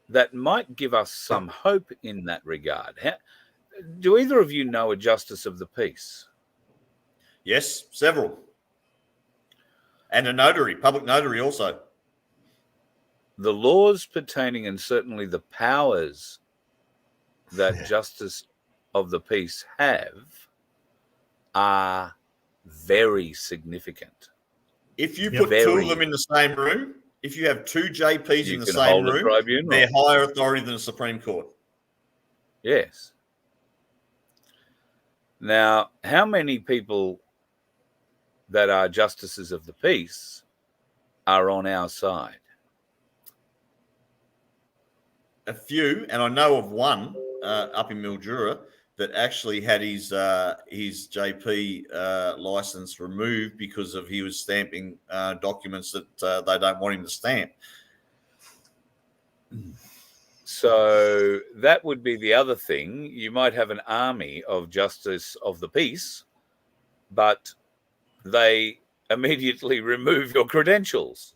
that might give us some hope in that regard. Do either of you know a justice of the peace? Yes, several. And a notary, public notary also. The laws pertaining, and certainly the powers that justice of the peace have, are very significant. If you put two of them in the same room, if you have two JPs in the same room, they're higher authority than the Supreme Court. Yes. Now, how many people that are justices of the peace are on our side? A few, and I know of one up in Mildura that actually had his JP license removed because of he was stamping documents that they don't want him to stamp. So that would be the other thing. You might have an army of justice of the peace, but they immediately remove your credentials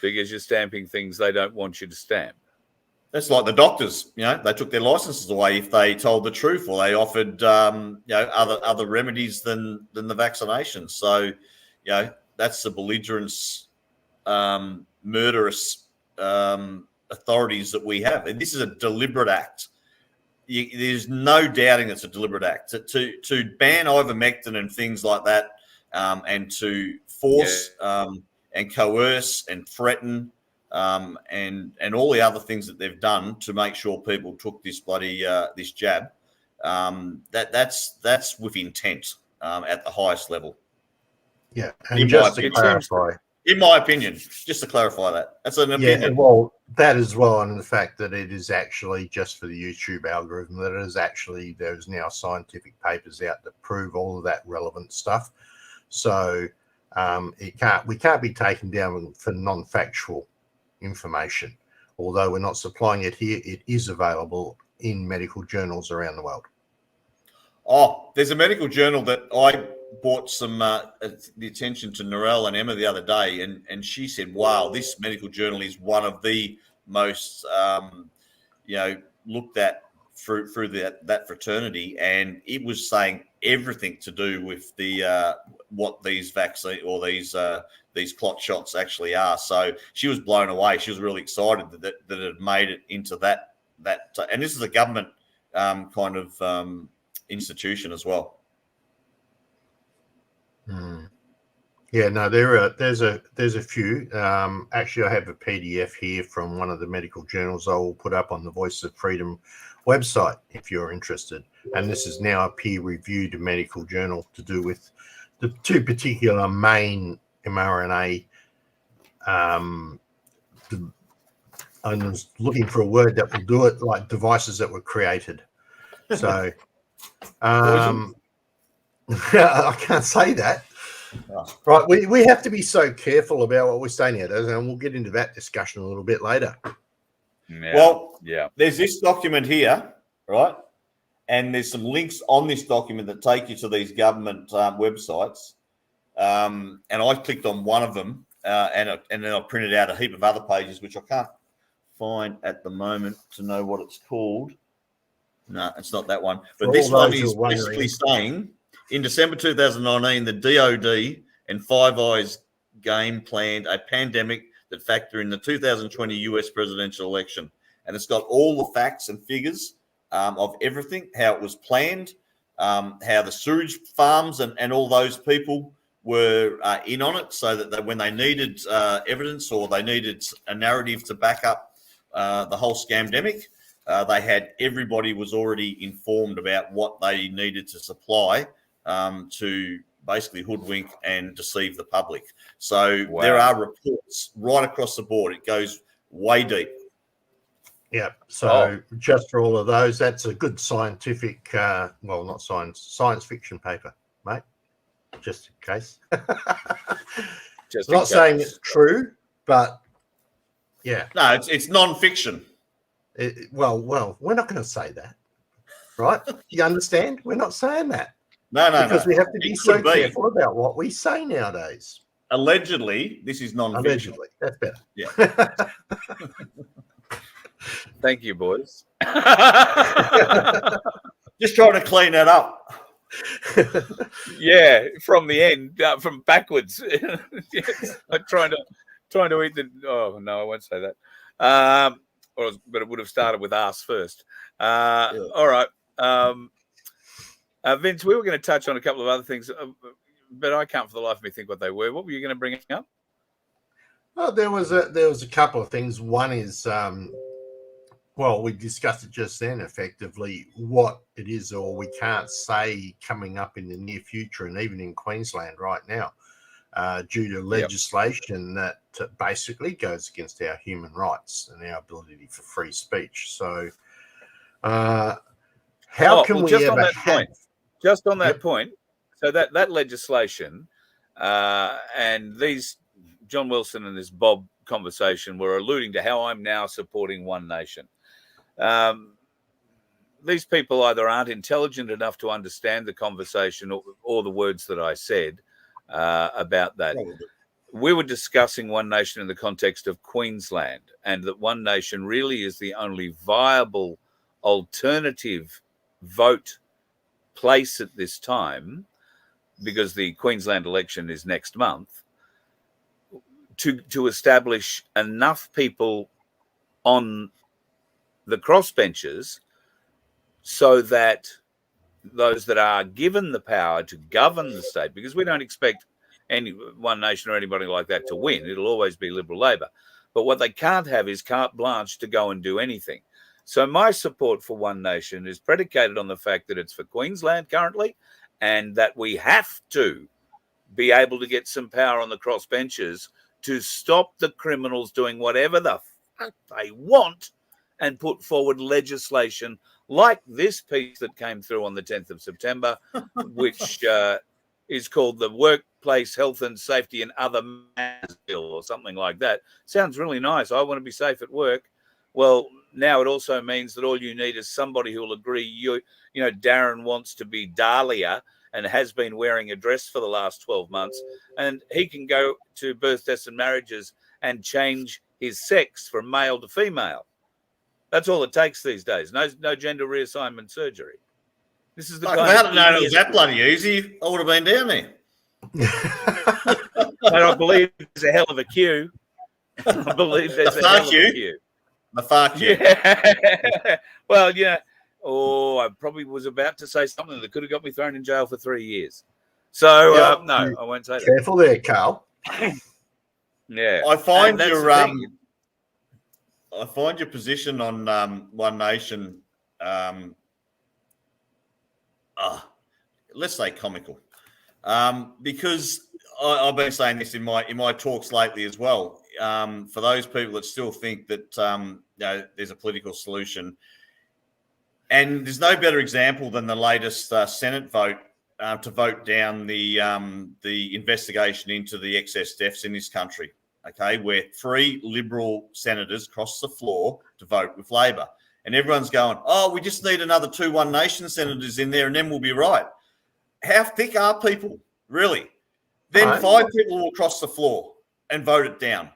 because you're stamping things they don't want you to stamp. That's like the doctors, they took their licenses away if they told the truth or they offered, other remedies than the vaccinations. So, that's the belligerence, murderous authorities that we have. And this is a deliberate act. There's no doubting it's a deliberate act. To ban ivermectin and things like that, and to force and coerce and threaten and all the other things that they've done to make sure people took this bloody this jab, that's with intent at the highest level. Yeah, and just to clarify, in my opinion, just to clarify that's an opinion. Yeah, well, that as well, and the fact that it is actually just for the YouTube algorithm, that it is actually there's now scientific papers out that prove all of that relevant stuff. So we can't be taken down for non-factual information. Although we're not supplying it here, it is available in medical journals around the world. Oh, there's a medical journal that I brought some the attention to Narelle and Emma the other day, and she said, "Wow, this medical journal is one of the most looked at through that fraternity," and it was saying everything to do with the what these vaccine or these clot shots actually are. So she was blown away. She was really excited that it had made it into that and this is a government kind of institution as well. Yeah, no, there's a few. Actually, I have a PDF here from one of the medical journals I will put up on the Voice of Freedom website if you're interested. And this is now a peer-reviewed medical journal to do with the two particular main mRNA I was looking for a word that will do it, like devices that were created. So, I can't say that. Oh. Right, we have to be so careful about what we're saying here, and we'll get into that discussion a little bit later. Yeah. Well, yeah. there's this document here, right? And there's some links on this document that take you to these government websites. And I clicked on one of them, and then I printed out a heap of other pages, which I can't find at the moment to know what it's called. No, it's not that one. But this one is basically saying, in December 2019, the DOD and Five Eyes game planned a pandemic that factored in the 2020 US presidential election. And it's got all the facts and figures of everything, how it was planned, how the sewage farms and all those people were in on it, so that when they needed evidence or they needed a narrative to back up the whole scamdemic, everybody was already informed about what they needed to supply to basically hoodwink and deceive the public. So there are reports right across the board. It goes way deep. Yeah. So just for all of those, that's a good scientific, well, not science fiction paper, mate. Just in case. Just not saying it's true, but yeah. No, it's non-fiction. Well, we're not going to say that, right? You understand? We're not saying that. No, because we have to be so careful about what we say nowadays. Allegedly, this is non-fiction. Allegedly, that's better. Yeah. Thank you, boys. Just trying to clean that up. Yeah, from the end, from backwards. I'm trying to eat the. Oh no, I won't say that. But it would have started with us first. Yeah. All right, Vince. We were going to touch on a couple of other things, but I can't for the life of me think what they were. What were you going to bring up? Well, there was a couple of things. One is, well, we discussed it just then, effectively, what it is or we can't say coming up in the near future, and even in Queensland right now, due to legislation that basically goes against our human rights and our ability for free speech. So how can we ever have... Just on that point, so that legislation and these John Wilson and this Bob conversation were alluding to how I'm now supporting One Nation. These people either aren't intelligent enough to understand the conversation or the words that I said about that. We were discussing One Nation in the context of Queensland, and that One Nation really is the only viable alternative vote place at this time, because the Queensland election is next month, to establish enough people on the crossbenches so that those that are given the power to govern the state, because we don't expect any One Nation or anybody like that to win. It'll always be Liberal Labor. But what they can't have is carte blanche to go and do anything. So my support for One Nation is predicated on the fact that it's for Queensland currently, and that we have to be able to get some power on the crossbenches to stop the criminals doing whatever the fuck they want and put forward legislation like this piece that came through on the 10th of September, which is called the Workplace Health and Safety and Other Matters Bill or something like that. Sounds really nice. I want to be safe at work. Well, now it also means that all you need is somebody who will agree. You know, Darren wants to be Dahlia and has been wearing a dress for the last 12 months, and he can go to birth, deaths and marriages and change his sex from male to female. That's all it takes these days. No gender reassignment surgery. This is the kind of... If I hadn't known it was that bloody easy, I would have been down there. But I believe there's a hell of a queue. I believe there's a hell of a queue. The far queue. Yeah. Well, yeah. Oh, I probably was about to say something that could have got me thrown in jail for 3 years. So, no, I won't say that. Careful there, Carl. Yeah. I find your position on One Nation, let's say comical, because I've been saying this in my talks lately as well. for those people that still think that there's a political solution, and there's no better example than the latest Senate vote to vote down the investigation into the excess deaths in this country. Okay, where 3 Liberal senators crossed the floor to vote with Labor, and everyone's going, "Oh, we just need another 2 One Nation senators in there, and then we'll be right." How thick are people, really? Then 5 people will cross the floor and vote it down.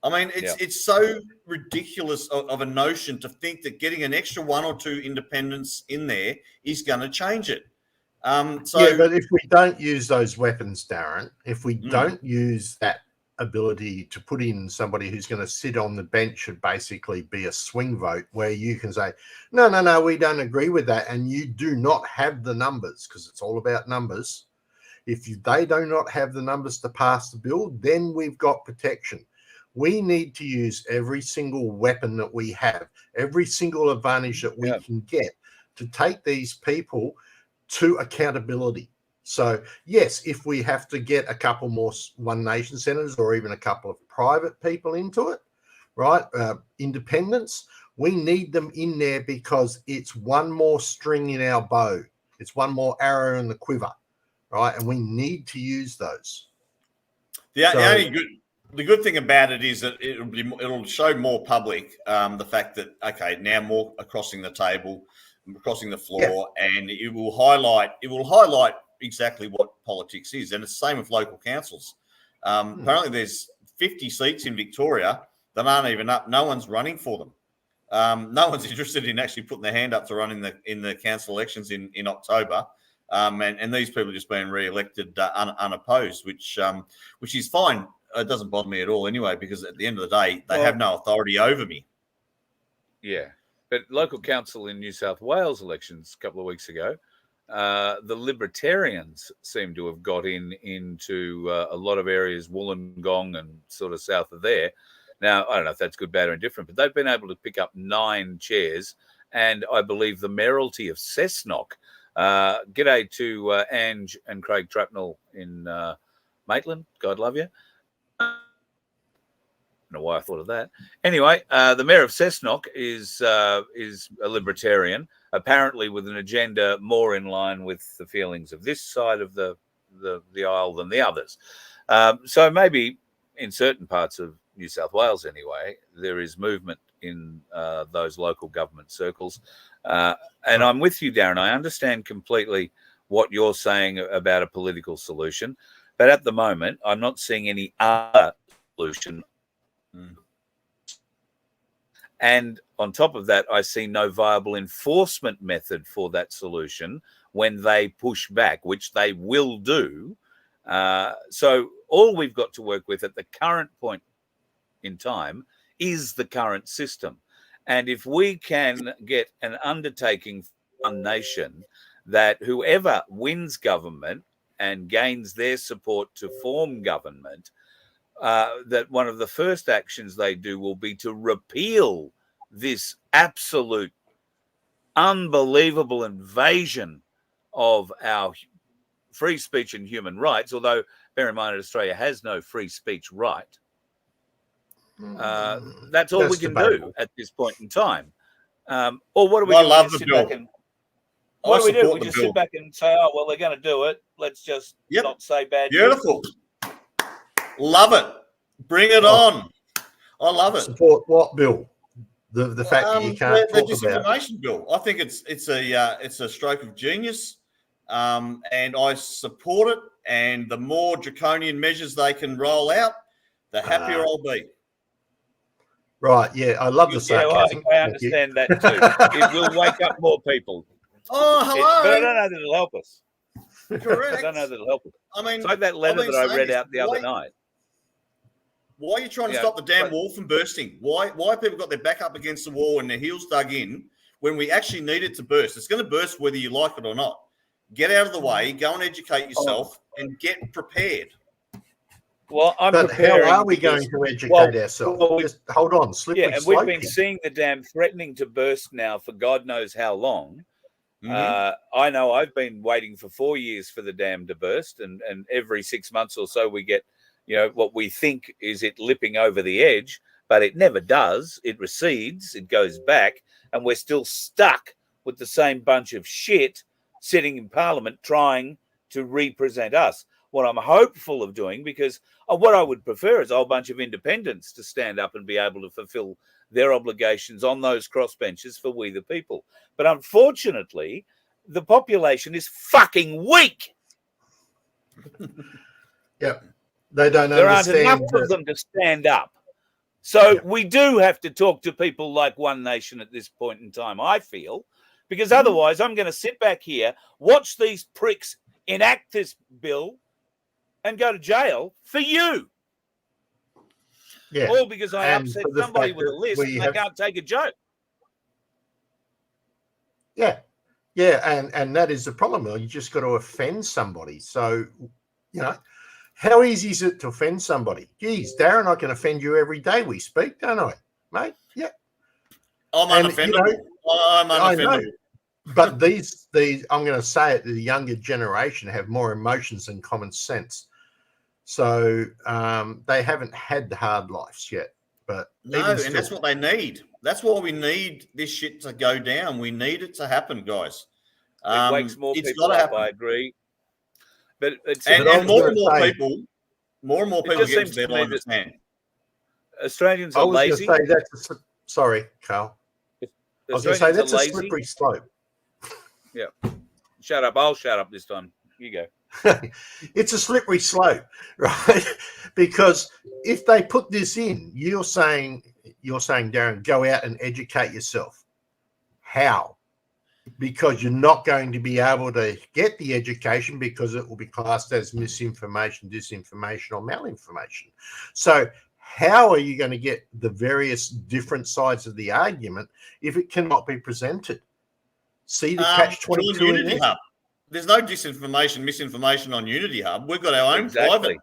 I mean, it's so ridiculous of a notion to think that getting an extra 1 or 2 independents in there is going to change it. But if we don't use those weapons, Darren, if we don't use that ability to put in somebody who's going to sit on the bench and basically be a swing vote, where you can say, no, we don't agree with that, and you do not have the numbers, because it's all about numbers. If they do not have the numbers to pass the bill, then we've got protection. We need to use every single weapon that we have, every single advantage that we can get to take these people to accountability. So, yes, if we have to get a couple more One Nation senators or even a couple of private people into it, right, independents, we need them in there because it's one more string in our bow. It's one more arrow in the quiver, right? And we need to use those. The good thing about it is that it'll show more public the fact that, okay, now more are crossing the table, crossing the floor, and it will highlight exactly what politics is. And it's the same with local councils. Apparently there's 50 seats in Victoria that aren't even up. No one's running for them. No one's interested in actually putting their hand up to run in the council elections in October. And these people are just being re-elected unopposed, which is fine. It doesn't bother me at all anyway, because at the end of the day, they have no authority over me. Yeah. But local council in New South Wales elections a couple of weeks ago, the Libertarians seem to have got into a lot of areas, Wollongong and sort of south of there. Now, I don't know if that's good, bad, or indifferent, but they've been able to pick up 9 chairs, and I believe the mayoralty of Cessnock. G'day to Ange and Craig Trapnell in Maitland. God love you. I don't know why I thought of that. Anyway, the mayor of Cessnock is a libertarian, apparently with an agenda more in line with the feelings of this side of the aisle than the others. So maybe in certain parts of New South Wales, anyway, there is movement in those local government circles. And I'm with you, Darren. I understand completely what you're saying about a political solution, but at the moment, I'm not seeing any other solution. And on top of that, I see no viable enforcement method for that solution when they push back, which they will do. So all we've got to work with at the current point in time is the current system. And if we can get an undertaking from One Nation that whoever wins government and gains their support to form government, that one of the first actions they do will be to repeal this absolute unbelievable invasion of our free speech and human rights, although bear in mind that Australia has no free speech right. That's all we can do at this point in time. Or what do we do? Love the bill. What do we do? We just sit back and say, oh, well, they're going to do it. Let's just not say bad. Beautiful. Love it. Bring it on. I love it. Support what bill? The fact that you can't the talk about disinformation bill. I think it's a stroke of genius, and I support it. And the more draconian measures they can roll out, the happier I'll be. Right, yeah, I love the sarcasm. I understand that too. It will wake up more people. Oh, hello. But I don't know that it'll help us. Correct. I don't know that it'll help us. I mean, it's like that letter that I read out the other night. Why are you trying to stop the damn wall from bursting? Why have people got their back up against the wall and their heels dug in when we actually need it to burst? It's going to burst whether you like it or not. Get out of the way, go and educate yourself, and get prepared. Well, but how are we going to educate ourselves? Just hold on, slippery and we've been seeing the dam threatening to burst now for God knows how long. I know I've been waiting for 4 years for the dam to burst, and every 6 months or so we get what we think is it lipping over the edge, but it never does. It recedes, it goes back, and we're still stuck with the same bunch of shit sitting in Parliament trying to represent us. What I'm hopeful of doing, because what I would prefer is a whole bunch of independents to stand up and be able to fulfill their obligations on those crossbenches for we the people. But unfortunately, the population is fucking weak. Yep. They don't there aren't understand. enough of them to stand up. So we do have to talk to people like One Nation at this point in time, I feel, because otherwise I'm going to sit back here, watch these pricks enact this bill and go to jail for you. Yeah. All because I And upset for the somebody fact with a that list and they can't take a joke. Yeah. Yeah. And that is the problem. You just got to offend somebody. So, how easy is it to offend somebody? Geez, Darren, I can offend you every day we speak, don't I, mate? Yeah. I'm unoffendable. I'm unoffendable. But these, I'm going to say it, the younger generation have more emotions than common sense. So they haven't had the hard lives yet. But no, and that's what they need. That's why we need this shit to go down. We need it to happen, guys. It wakes more people up, I agree. But more and more people get into their line of sand. Australians are lazy. I was going to say sorry, Carl. I was going to say that's a slippery slope. Yeah. Shut up. I'll shut up this time. You go. It's a slippery slope, right? Because if they put this in, you're saying, Darren, go out and educate yourself. How? Because you're not going to be able to get the education because it will be classed as misinformation, disinformation, or malinformation. So how are you going to get the various different sides of the argument if it cannot be presented? See the catch-22 in Unity Hub. There's no disinformation, misinformation on Unity Hub. We've got our own private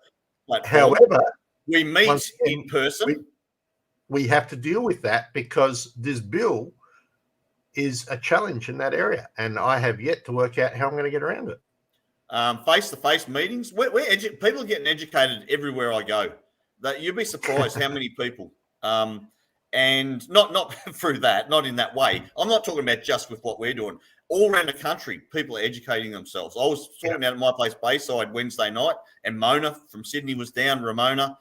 platform. However, we meet in person. We have to deal with that because this bill is a challenge in that area, and I have yet to work out how I'm going to get around it. Face-to-face meetings. People are getting educated everywhere I go. You'd be surprised how many people. And not through that, not in that way. I'm not talking about just with what we're doing. All around the country, people are educating themselves. I was talking about at my place, Bayside, Wednesday night, and Mona from Sydney was down, Ramona.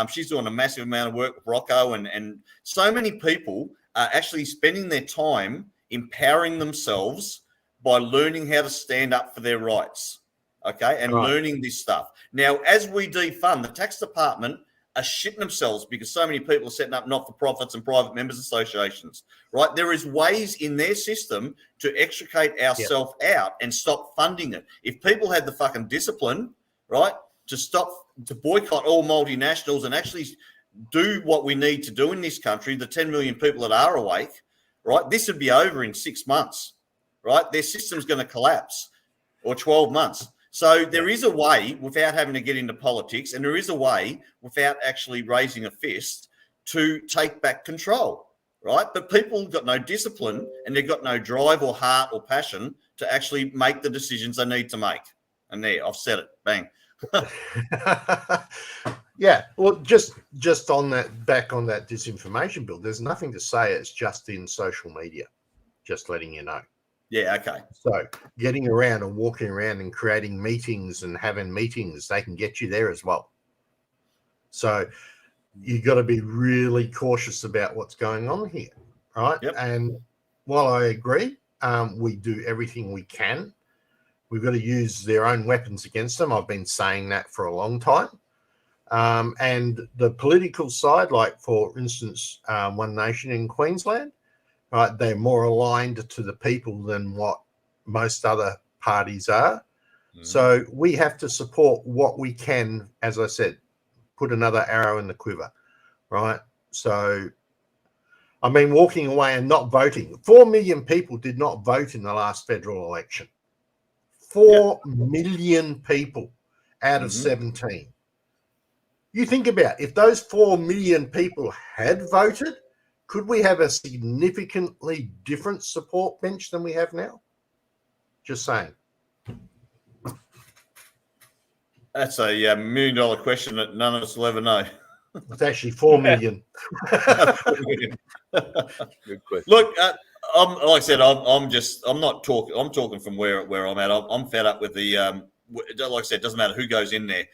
She's doing a massive amount of work with Rocco, and so many people are actually spending their time empowering themselves by learning how to stand up for their rights, okay, and learning this stuff. Now, as we defund, the tax department are shitting themselves because so many people are setting up not-for-profits and private members associations, right? There is ways in their system to extricate ourselves out and stop funding it. If people had the fucking discipline, right, to boycott all multinationals and actually do what we need to do in this country, the 10 million people that are awake, right, this would be over in 6 months, right? Their system's going to collapse, or 12 months. So there is a way without having to get into politics, and there is a way without actually raising a fist to take back control, right? But people have got no discipline and they've got no drive or heart or passion to actually make the decisions they need to make. And there, I've said it. Bang. Yeah, well, just on that, back on that disinformation bill, there's nothing to say it's just in social media, just letting you know. Yeah, okay. So getting around and walking around and creating meetings and having meetings, they can get you there as well. So you got to be really cautious about what's going on here, right? Yep. And while I agree, we do everything we can. We've got to use their own weapons against them. I've been saying that for a long time. And the political side, like for instance, One Nation in Queensland, right, they're more aligned to the people than what most other parties are. So we have to support what we can, as I said, put another arrow in the quiver, right? So, I mean, walking away and not voting. 4 million people did not vote in the last federal election. 4 million people out of 17. You think about if those 4 million people had voted, could we have a significantly different support bench than we have now? Just saying. That's a $1 million question that none of us will ever know. It's actually 4 million. Good question. Look, like I said, I'm not talking. I'm talking from where I'm at. I'm fed up with the. Like I said, it doesn't matter who goes in there.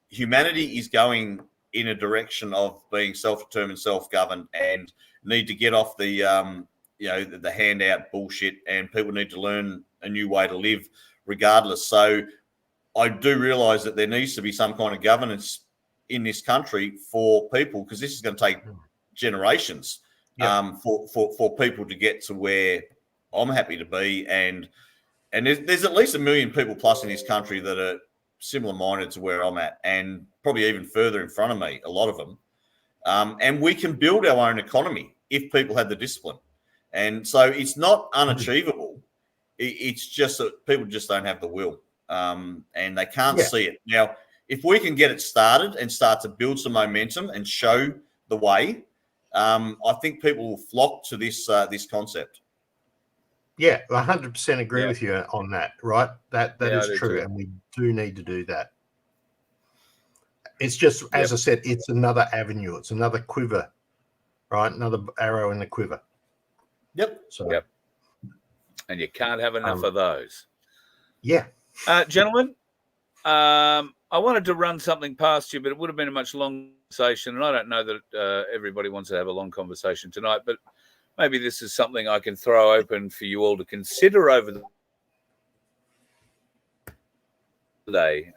Humanity is going in a direction of being self-determined, self-governed, and need to get off the the handout bullshit. And people need to learn a new way to live, regardless. So, I do realise that there needs to be some kind of governance in this country for people, because this is going to take generations for people to get to where I'm happy to be, and there's at least 1 million people plus in this country that are similar minded to where I'm at, and probably even further in front of me, a lot of them, and we can build our own economy if people have the discipline. And so it's not unachievable, it's just that people just don't have the will, and they can't see it. Now, if we can get it started and start to build some momentum and show the way, I think people will flock to this concept. Yeah, 100% agree with you on that, right? That is true, too. and we do need to do that. It's just, as I said, it's another avenue. It's another quiver, right? Another arrow in the quiver. Yep. So, And you can't have enough of those. Yeah. Gentlemen, I wanted to run something past you, but it would have been a much longer conversation. And I don't know that everybody wants to have a long conversation tonight, but maybe this is something I can throw open for you all to consider over the day.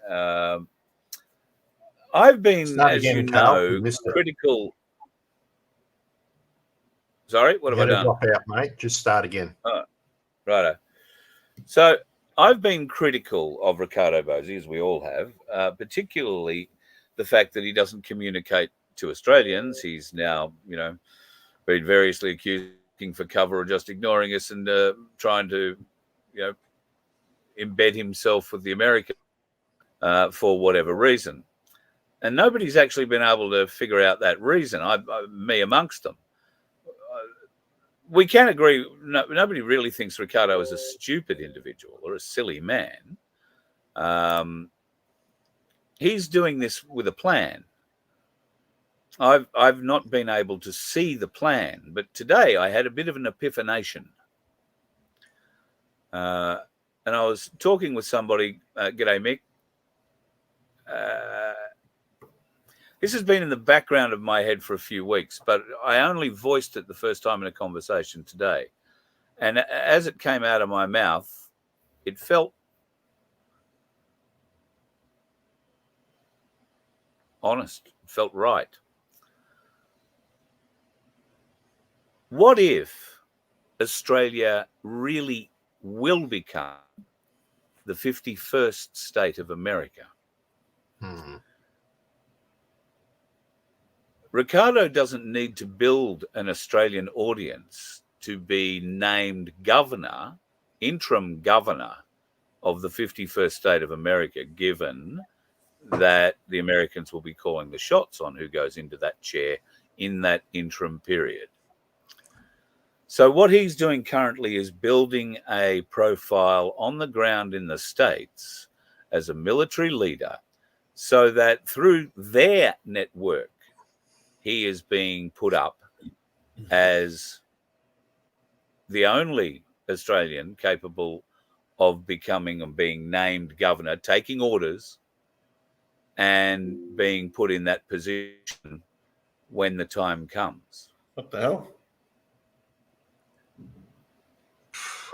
I've been, as you know, critical. Sorry, what have I done? Drop out, mate. Just start again. Oh, righto. So I've been critical of Ricardo Bosey, as we all have, particularly the fact that he doesn't communicate to Australians. He's now, been variously accused of looking for cover or just ignoring us and trying to, embed himself with the Americans for whatever reason. And nobody's actually been able to figure out that reason, me amongst them. We can agree, nobody really thinks Ricardo is a stupid individual or a silly man. He's doing this with a plan. I've not been able to see the plan, but today I had a bit of an epiphanation. And I was talking with somebody, g'day Mick. This has been in the background of my head for a few weeks, but I only voiced it the first time in a conversation today. And as it came out of my mouth, it felt honest, it felt right. What if Australia really will become the 51st state of America? Ricardo doesn't need to build an Australian audience to be named governor, interim governor of the 51st state of America, given that the Americans will be calling the shots on who goes into that chair in that interim period. So what he's doing currently is building a profile on the ground in the States as a military leader, so that through their network, he is being put up as the only Australian capable of becoming and being named governor, taking orders, and being put in that position when the time comes. What the hell?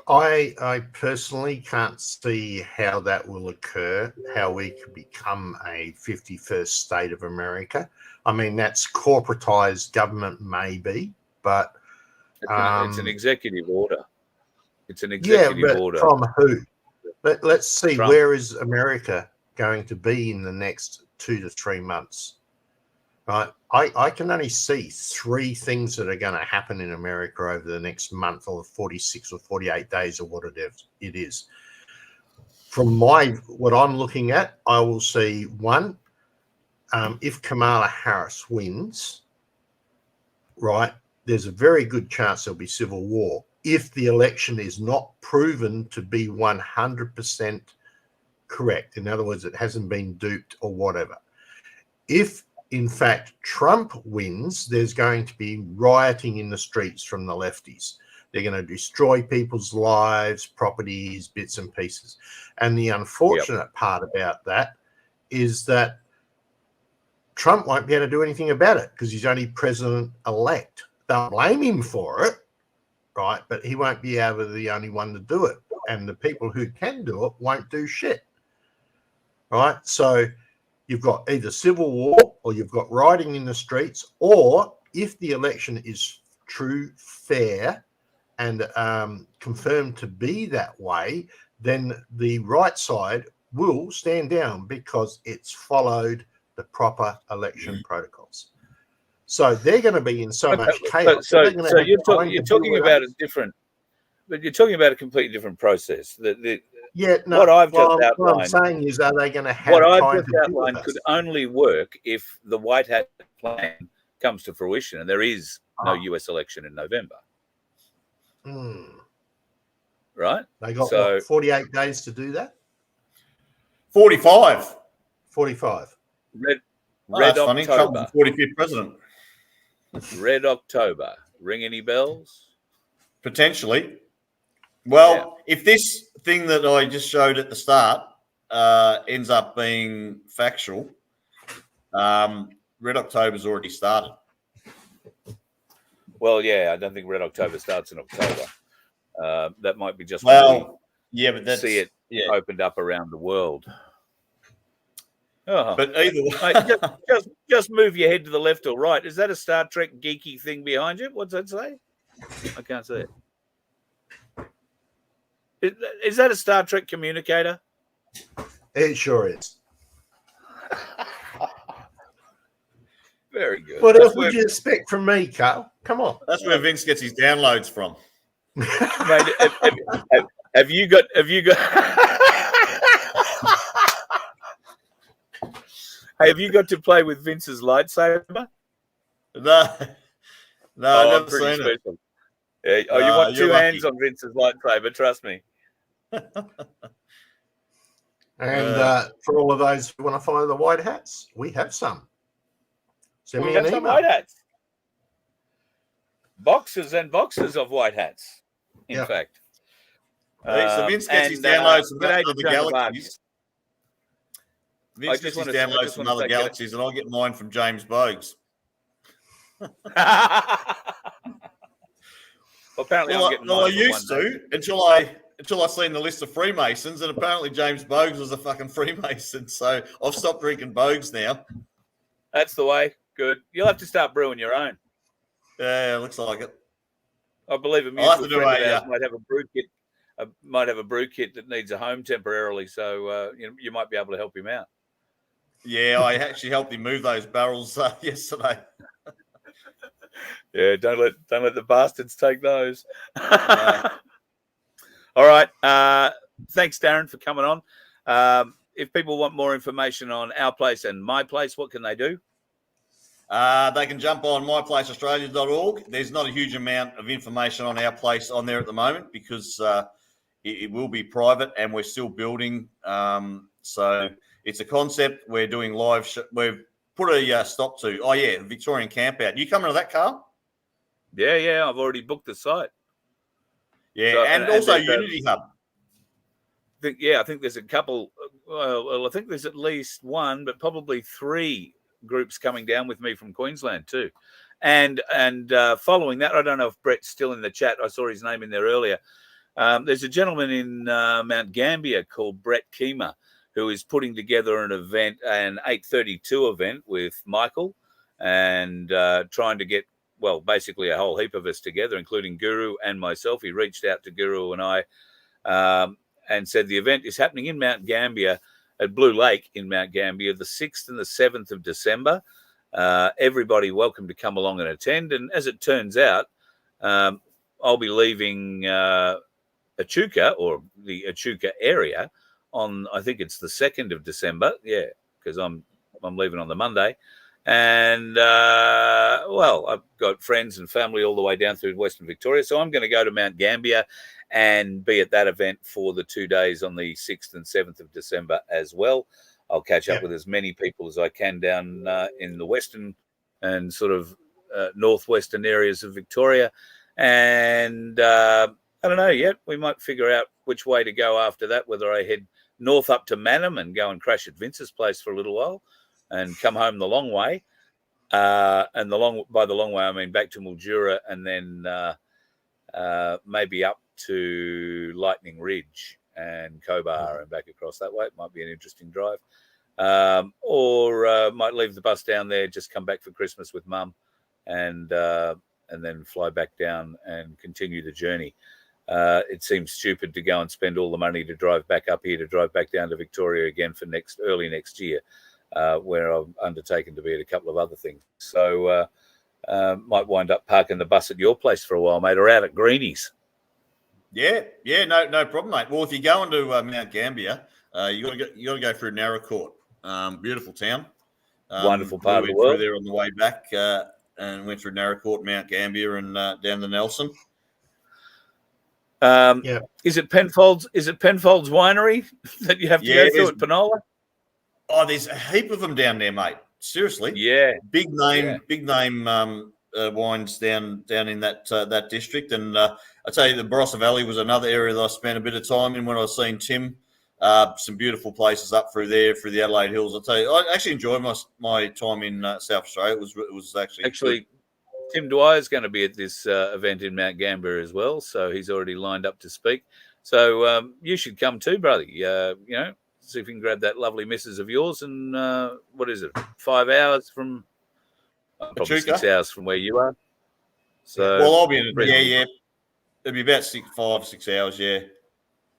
I personally can't see how that will occur, how we could become a 51st state of America. I mean, that's corporatized government, maybe, but it's an executive order. It's an executive order. From who? Let's see, Trump. Where is America going to be in the next 2 to 3 months? Right? I can only see 3 things that are going to happen in America over the next month, or 46 or 48 days, or what it is. From what I'm looking at, I will see 1, if Kamala Harris wins, right, there's a very good chance there'll be civil war. If the election is not proven to be 100% correct. In other words, it hasn't been duped or whatever. If, in fact, Trump wins, there's going to be rioting in the streets from the lefties. They're going to destroy people's lives, properties, bits and pieces. And the unfortunate part about that is that Trump won't be able to do anything about it because he's only president-elect. They'll blame him for it, right? But he won't be able to be the only one to do it. And the people who can do it won't do shit, right? So you've got either civil war or you've got rioting in the streets, or if the election is true, fair, and confirmed to be that way, then the right side will stand down because it's followed the proper election protocols. So they're going to be in so much chaos. So you're talking about a different, but you're talking about a completely different process. What I've just outlined. What I'm saying is, are they going to have what I've time just to outlined could only work if the White Hat plan comes to fruition, and there is no US election in November. Right? They got 48 days to do that? 45. 45. Red Funny. October. 45th president. Red October. Ring any bells? Potentially. Well, if this thing that I just showed at the start ends up being factual, Red October's already started. Well, yeah, I don't think Red October starts in October. That might be just but that's, see it opened up around the world. Oh. But either way, Mate, just move your head to the left or right. Is that a Star Trek geeky thing behind you? What's that say? I can't see it. Is that a Star Trek communicator? It sure is. Very good. What else would you expect from me, Carl? Come on. That's where Vince gets his downloads from. Mate, have you got have you got to play with Vince's lightsaber? No, I've never pretty seen special. Yeah. Oh, you want two you're hands lucky. on Vince's lightsaber, trust me. And for all of those who want to follow the white hats, we have some. Send me an some email. white hats. Boxes and boxes of white hats, in fact. So Vince gets his downloads from g'day other to John galaxies. Vince gets his downloads from other galaxies, and I get mine from James Bogues. Apparently, I'm getting mine I used to until I seen the list of Freemasons, and apparently James Bogues was a fucking Freemason. So I've stopped drinking Bogues now. That's the way. Good. You'll have to start brewing your own. Yeah, looks like it. I believe a mutual friend of ours might have a brew kit. Might have a brew kit that needs a home temporarily, so you might be able to help him out. Yeah, I actually helped him move those barrels yesterday. Yeah, don't let the bastards take those. All right. Thanks, Darren, for coming on. If people want more information on our place and my place, what can they do? They can jump on myplaceaustralia.org. There's not a huge amount of information on our place on there at the moment because it will be private and we're still building. So it's a concept. We're doing live. We've put a stop to. Oh, yeah, Victorian Camp Out. You coming to that, Carl? Yeah. I've already booked the site. Yeah, so, and also Unity Hub. I think there's a couple. Well, I think there's at least one, but probably three groups coming down with me from Queensland too. And following that, I don't know if Brett's still in the chat. I saw his name in there earlier. There's a gentleman in Mount Gambier called Brett Keema who is putting together an event, an 832 event with Michael, and trying to get, well, basically a whole heap of us together, including Guru and myself. He reached out to Guru and I and said the event is happening in Mount Gambier at Blue Lake in Mount Gambier, the 6th and the 7th of December. Everybody welcome to come along and attend. And as it turns out, I'll be leaving Echuca or the Echuca area on, I think it's the 2nd of December. Yeah, because I'm leaving on the Monday. And, well, I've got friends and family all the way down through Western Victoria. So I'm going to go to Mount Gambier and be at that event for the 2 days on the 6th and 7th of December as well. I'll catch up with as many people as I can down in the western and sort of northwestern areas of Victoria. And I don't know yet. We might figure out which way to go after that, whether I head north up to Mannum and go and crash at Vince's place for a little while and come home the long way. And by the long way, I mean back to Mildura and then maybe up to Lightning Ridge and Cobar and back across that way. It might be an interesting drive. Or might leave the bus down there, just come back for Christmas with Mum and then fly back down and continue the journey. It seems stupid to go and spend all the money to drive back up here, to drive back down to Victoria again for early next year, where I've undertaken to be at a couple of other things. So might wind up parking the bus at your place for a while, mate, or out at Greenie's. Yeah, no problem, mate. Well, if you're going to Mount Gambier, you got to go through Narracourt. Beautiful town, wonderful part of the world. Through there on the way back, and went through Narracourt, Mount Gambier, and down to Nelson. Is it Penfolds? Is it Penfolds Winery that you have to go through at Penola? Oh, there's a heap of them down there, mate. Seriously, big name wines down in that district. And I tell you, the Barossa Valley was another area that I spent a bit of time in when I was seeing Tim. Some beautiful places up through there, through the Adelaide Hills. I'll tell you, I actually enjoyed my time in South Australia. It was actually Tim Dwyer's going to be at this event in Mount Gambier as well, so he's already lined up to speak. So you should come too, brother. See if you can grab that lovely missus of yours. And what is it? 5 hours from, probably 6 hours from where you are. So well, I'll be in it. Yeah. It'll be about 5 6 hours. Yeah.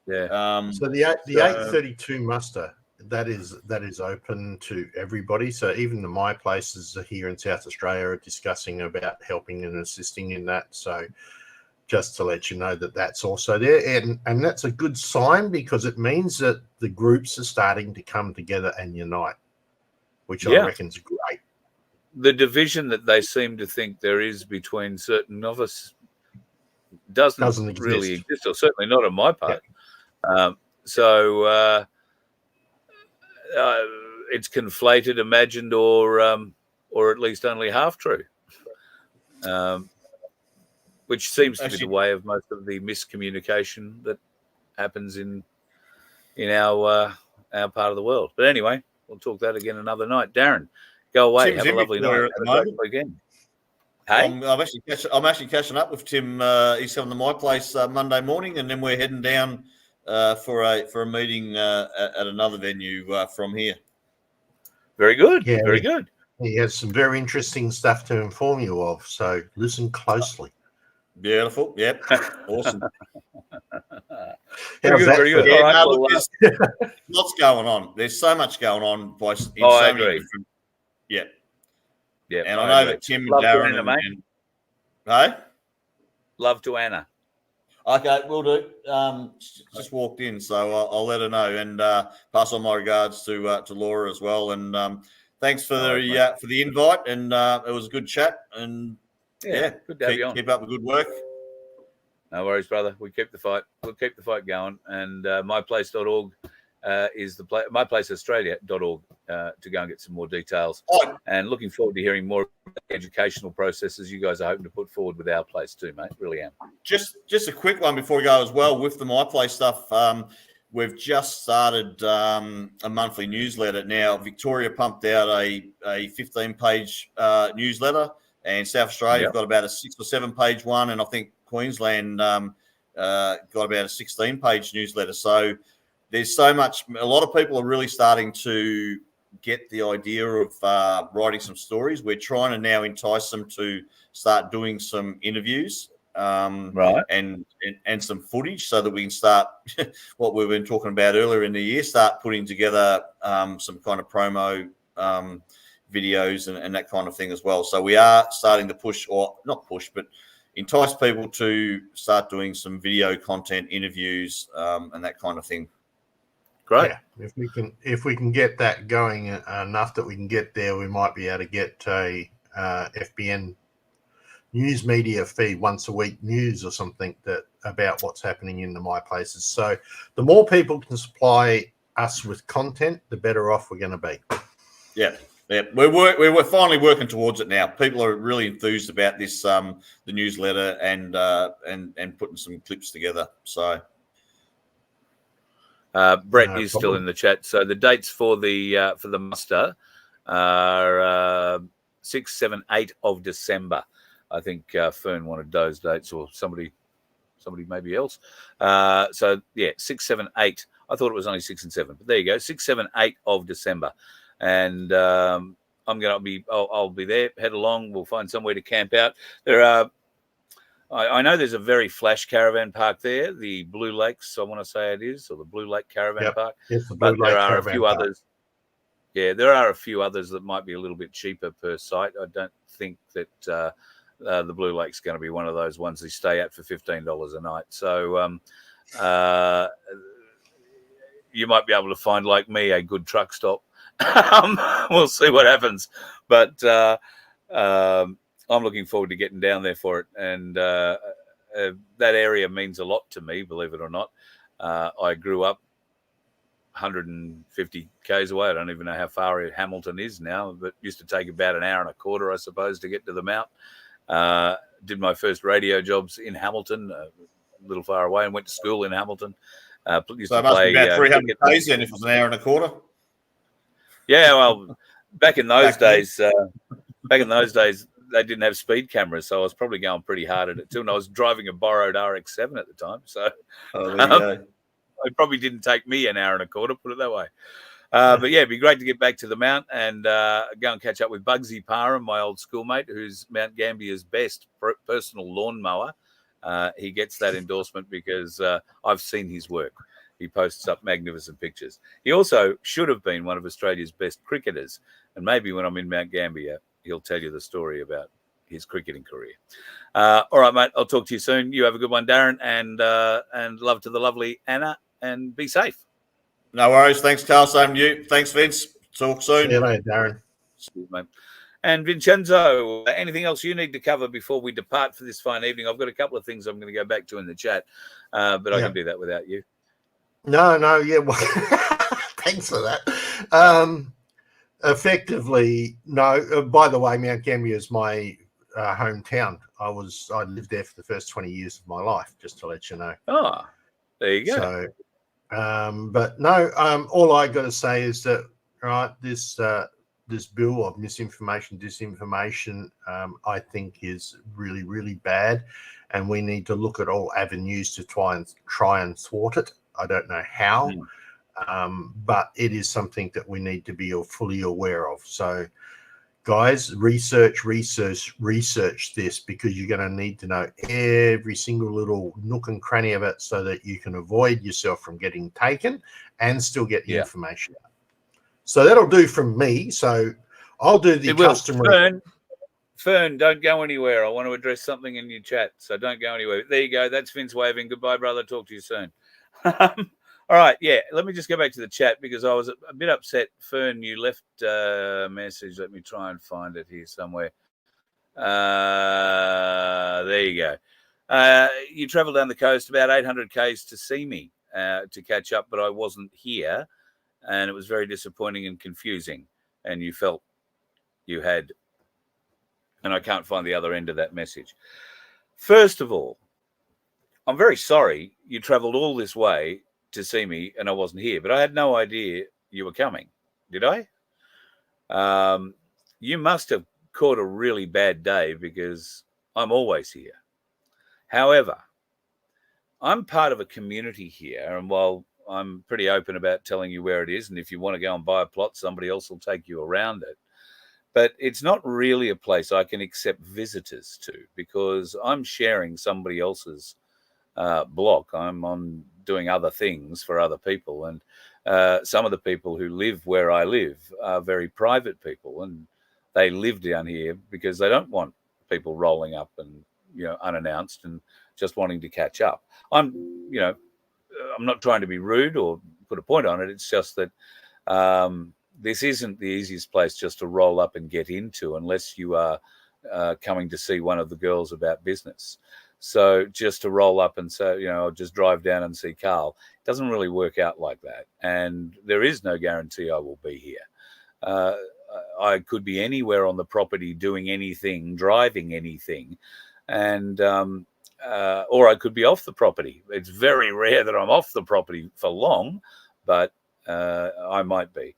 So the 832 muster that is open to everybody. So even the My Places here in South Australia are discussing about helping and assisting in that. So just to let you know that that's also there, and that's a good sign because it means that the groups are starting to come together and unite, which I reckon is great. The division that they seem to think there is between certain of us doesn't really exist, or certainly not on my part. So it's conflated, imagined, or at least only half true, which seems to be the way of most of the miscommunication that happens in our part of the world. But anyway, we'll talk that again another night. Darren, go away. Have a lovely night. Have a great weekend. Hey? I'm actually catching up with Tim. He's coming to my place Monday morning, and then we're heading down for a meeting at another venue from here. Very good. Yeah, very good. He has some very interesting stuff to inform you of, so listen closely. Beautiful. Yep. Awesome. Very good. Yeah, all right, look, there's lots going on. There's so much going on. I agree. Yeah. Yeah. And I know that Tim and Darren and hey? Love to Anna. Okay, we'll do. Just walked in, so I'll let her know and pass on my regards to Laura as well. And thanks for the invite. And it was a good chat. And good to have you on. Keep up the good work. No worries, brother. We'll keep the fight going. And myplace.org is the place. myplaceaustralia.org to go and get some more details. Oh. And looking forward to hearing more about the educational processes you guys are hoping to put forward with our place too, mate. Really am. Just a quick one before we go as well with the My Place stuff. We've just started a monthly newsletter now. Victoria pumped out a 15-page newsletter, and South Australia got about a 6 or 7 page one, and I think Queensland got about a 16-page newsletter. So there's so much. A lot of people are really starting to get the idea of writing some stories. We're trying to now entice them to start doing some interviews, right, and some footage, so that we can start what we've been talking about earlier in the year. Start putting together some kind of promo videos and that kind of thing as well. So we are starting to push, or not push, but entice people to start doing some video content, interviews, and that kind of thing. Great. Yeah, if we can get that going enough that we can get there, we might be able to get a FBN news media feed once a week news or something that about what's happening in the My Places. So the more people can supply us with content, the better off we're going to be. Yeah. Yeah, we're finally working towards it now. People are really enthused about this, the newsletter, and putting some clips together. So, Brett is still in the chat. So the dates for the muster are 6, 7, 8 of December. I think Fern wanted those dates, or somebody maybe else. So yeah, 6, 7, 8. I thought it was only 6 and 7, but there you go. 6, 7, 8 of December. And I'll be there. Head along. We'll find somewhere to camp out. There are. I know there's a very flash caravan park there, the Blue Lakes. I want to say it is, or the Blue Lake Caravan Park. It's the Blue But there Lake are a Caravan few Park. others. Yeah, there are a few others that might be a little bit cheaper per site. I don't think that the Blue Lake's going to be one of those ones they stay at for $15 a night. So you might be able to find, like me, a good truck stop. We'll see what happens, but I'm looking forward to getting down there for it. And that area means a lot to me, believe it or not. I grew up 150 k's away. I don't even know how far Hamilton is now, but used to take about an hour and a quarter, I suppose, to get to the Mount. Did my first radio jobs in Hamilton, a little far away, and went to school in Hamilton. Used so to it must play be about 300 k's then, if it was an hour and a quarter. Yeah, well, back in those days, they didn't have speed cameras, so I was probably going pretty hard at it too. And I was driving a borrowed RX-7 at the time, so there you go. it probably didn't take me an hour and a quarter, put it that way. But yeah, it'd be great to get back to the Mount and go and catch up with Bugsy Parham, my old schoolmate, who's Mount Gambier's best personal lawnmower. He gets that endorsement because I've seen his work. He posts up magnificent pictures. He also should have been one of Australia's best cricketers. And maybe when I'm in Mount Gambier, he'll tell you the story about his cricketing career. All right, mate. I'll talk to you soon. You have a good one, Darren, and love to the lovely Anna, and be safe. No worries. Thanks, Carl. Same to you. Thanks, Vince. Talk soon. See you later, Darren. Cheers, mate. And Vincenzo, anything else you need to cover before we depart for this fine evening? I've got a couple of things I'm going to go back to in the chat, but I can do that without you. No, yeah. Well, thanks for that. Effectively, no. By the way, Mount Gambier is my hometown. I lived there for the first 20 years of my life, just to let you know. Oh, there you go. So, but no. All I got to say is that this bill of misinformation, disinformation, I think is really, really bad, and we need to look at all avenues to try and thwart it. I don't know how, but it is something that we need to be fully aware of. So, guys, research this, because you're going to need to know every single little nook and cranny of it so that you can avoid yourself from getting taken and still get the information out. So that'll do from me. So I'll do the customary. Fern, don't go anywhere. I want to address something in your chat, so don't go anywhere. There you go. That's Vince waving. Goodbye, brother. Talk to you soon. All right, yeah. Let me just go back to the chat because I was a bit upset. Fern, you left a message. Let me try and find it here somewhere. There you go. You travelled down the coast about 800 k's to see me to catch up, but I wasn't here, and it was very disappointing and confusing. And you felt you had, and I can't find the other end of that message. First of all, I'm very sorry you travelled all this way to see me and I wasn't here, but I had no idea you were coming. Did I? You must have caught a really bad day because I'm always here. However, I'm part of a community here, and while I'm pretty open about telling you where it is, and if you want to go and buy a plot, somebody else will take you around it. But it's not really a place I can accept visitors to because I'm sharing somebody else's block. I'm on doing other things for other people, and some of the people who live where I live are very private people, and they live down here because they don't want people rolling up and unannounced and just wanting to catch up. I'm not trying to be rude or put a point on it. It's just that this isn't the easiest place just to roll up and get into unless you are coming to see one of the girls about business. So just to roll up and say, I'll just drive down and see Carl, doesn't really work out like that. And there is no guarantee I will be here. I could be anywhere on the property doing anything, driving anything, and or I could be off the property. It's very rare that I'm off the property for long, but I might be.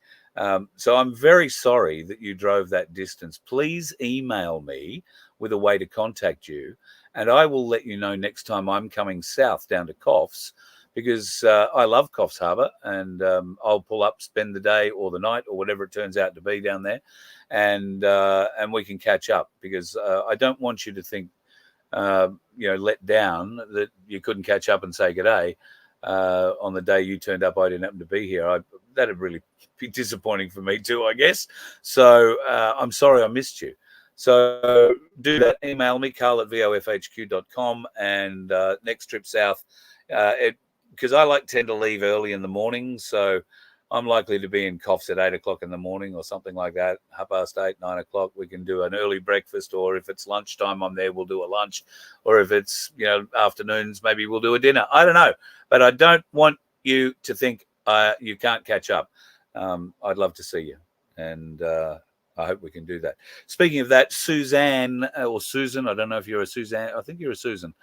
So I'm very sorry that you drove that distance. Please email me with a way to contact you, and I will let you know next time I'm coming south down to Coffs, because I love Coffs Harbour, and I'll pull up, spend the day or the night or whatever it turns out to be down there, and we can catch up, because I don't want you to think, let down that you couldn't catch up and say g'day on the day you turned up. I didn't happen to be here. That'd really be disappointing for me too, I guess. So I'm sorry I missed you. So do that. Email me, carl@vofhq.com, and next trip south, because I tend to leave early in the morning, so I'm likely to be in Coffs at 8 o'clock in the morning or something like that, 8:30, 9 o'clock. We can do an early breakfast, or if it's lunchtime I'm there, we'll do a lunch, or if it's afternoons, maybe we'll do a dinner. I don't know, but I don't want you to think you can't catch up. I'd love to see you, and I hope we can do that. Speaking of that, Suzanne, or Susan, I don't know if you're a Suzanne. I think you're a Susan.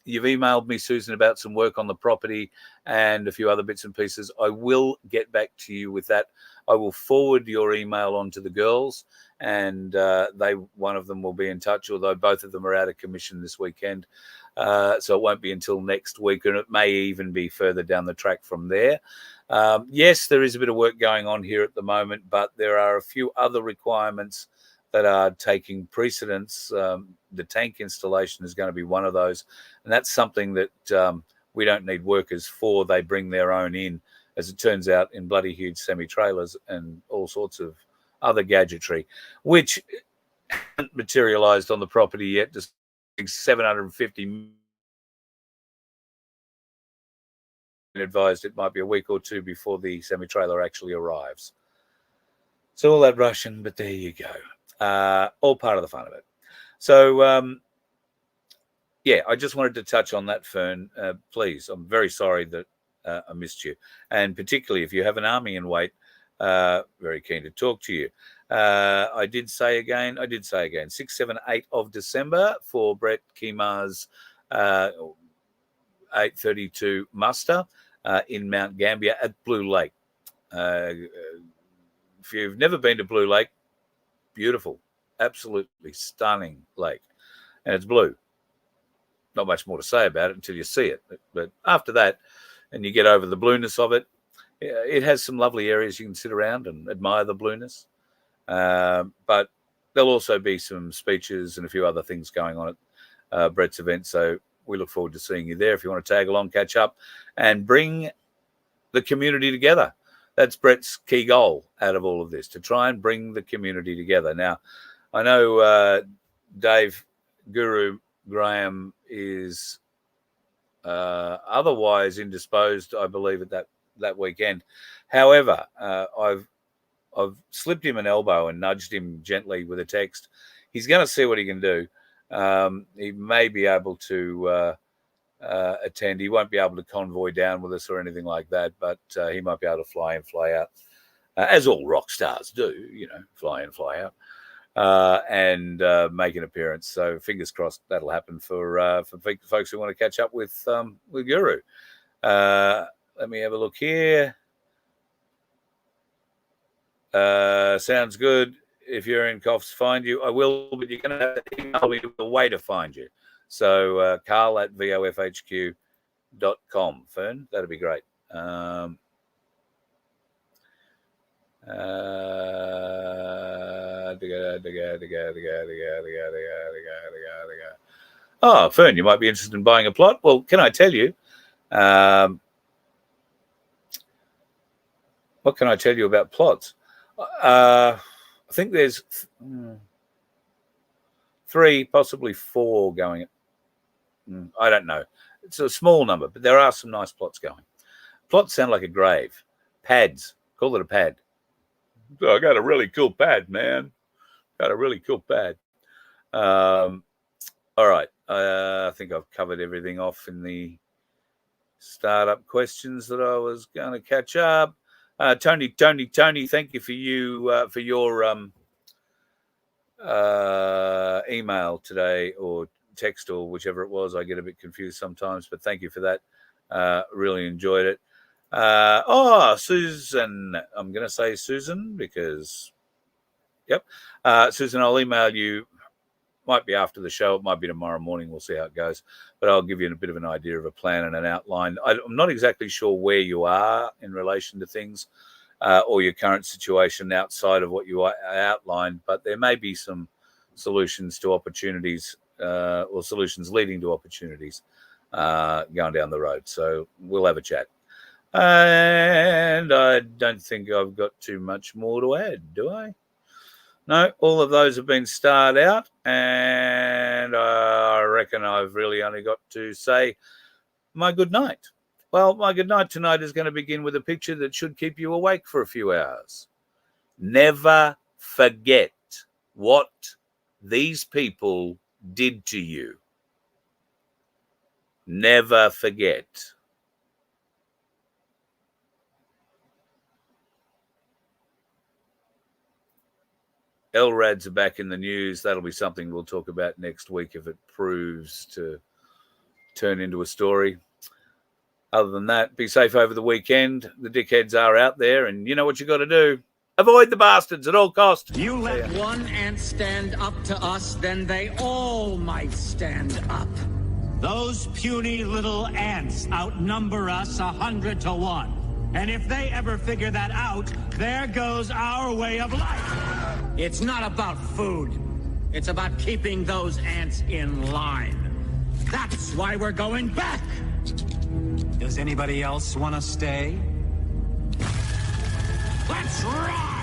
You've emailed me, Susan, about some work on the property and a few other bits and pieces. I will get back to you with that. I will forward your email on to the girls, and one of them will be in touch, although both of them are out of commission this weekend. So it won't be until next week, and it may even be further down the track from there. Yes, there is a bit of work going on here at the moment, but there are a few other requirements that are taking precedence. The tank installation is going to be one of those, and that's something that we don't need workers for. They bring their own in, as it turns out, in bloody huge semi-trailers and all sorts of other gadgetry, which haven't materialised on the property yet. Just 750 advised it might be a week or two before the semi-trailer actually arrives. So all that Russian, but there you go. All part of the fun of it. So, I just wanted to touch on that, Fern. Please, I'm very sorry that I missed you. And particularly if you have an army in wait, very keen to talk to you. I did say again, 6, 7, 8 of December for Brett Kimar's 832 muster in Mount Gambier at Blue Lake. If you've never been to Blue Lake, beautiful, absolutely stunning lake, and it's blue. Not much more to say about it until you see it, but after that, and you get over the blueness of it, it has some lovely areas you can sit around and admire the blueness. But there'll also be some speeches and a few other things going on at Brett's event, so we look forward to seeing you there. If you want to tag along, catch up, and bring the community together. That's Brett's key goal out of all of this, to try and bring the community together. Now, I know Dave Guru Graham is otherwise indisposed, I believe, at that weekend. However, I've slipped him an elbow and nudged him gently with a text. He's going to see what he can do. He may be able to attend. He won't be able to convoy down with us or anything like that, but he might be able to fly in, fly out, as all rock stars do, fly in, fly out, and make an appearance. So fingers crossed that'll happen for folks who want to catch up with Guru. Let me have a look here. Sounds good. If you're in Coffs, find you. I will, but you're going to have to email me the way to find you. So carl@vofhq.com, Fern. That'd be great. Oh, Fern, you might be interested in buying a plot. Well, can I tell you? What can I tell you about plots? I think there's 3, possibly 4 going. I don't know. It's a small number, but there are some nice plots going. Plots sound like a grave. Pads. Call it a pad. So I got a really cool pad, man. Got a really cool pad. All right. I think I've covered everything off in the startup questions that I was going to catch up. Tony, thank you for your email today, or text, or whichever it was. I get a bit confused sometimes, but thank you for that. Really enjoyed it. Susan, I'm going to say Susan because, yep. Susan, I'll email you. Might be after the show. It might be tomorrow morning. We'll see how it goes. But I'll give you a bit of an idea of a plan and an outline. I'm not exactly sure where you are in relation to things or your current situation outside of what you outlined, but there may be some solutions to opportunities or solutions leading to opportunities going down the road. So we'll have a chat. And I don't think I've got too much more to add, do I? No, all of those have been starred out, and I reckon I've really only got to say my good night. Well, my good night tonight is going to begin with a picture that should keep you awake for a few hours. Never forget what these people did to you. Never forget. LRADs are back in the news. That'll be something we'll talk about next week if it proves to turn into a story. Other than that, be safe over the weekend. The dickheads are out there, and you know what you got to do. Avoid the bastards at all costs. You let one ant stand up to us, then they all might stand up. Those puny little ants outnumber us 100 to 1. And if they ever figure that out, there goes our way of life. It's not about food. It's about keeping those ants in line. That's why we're going back. Does anybody else want to stay? Let's ride!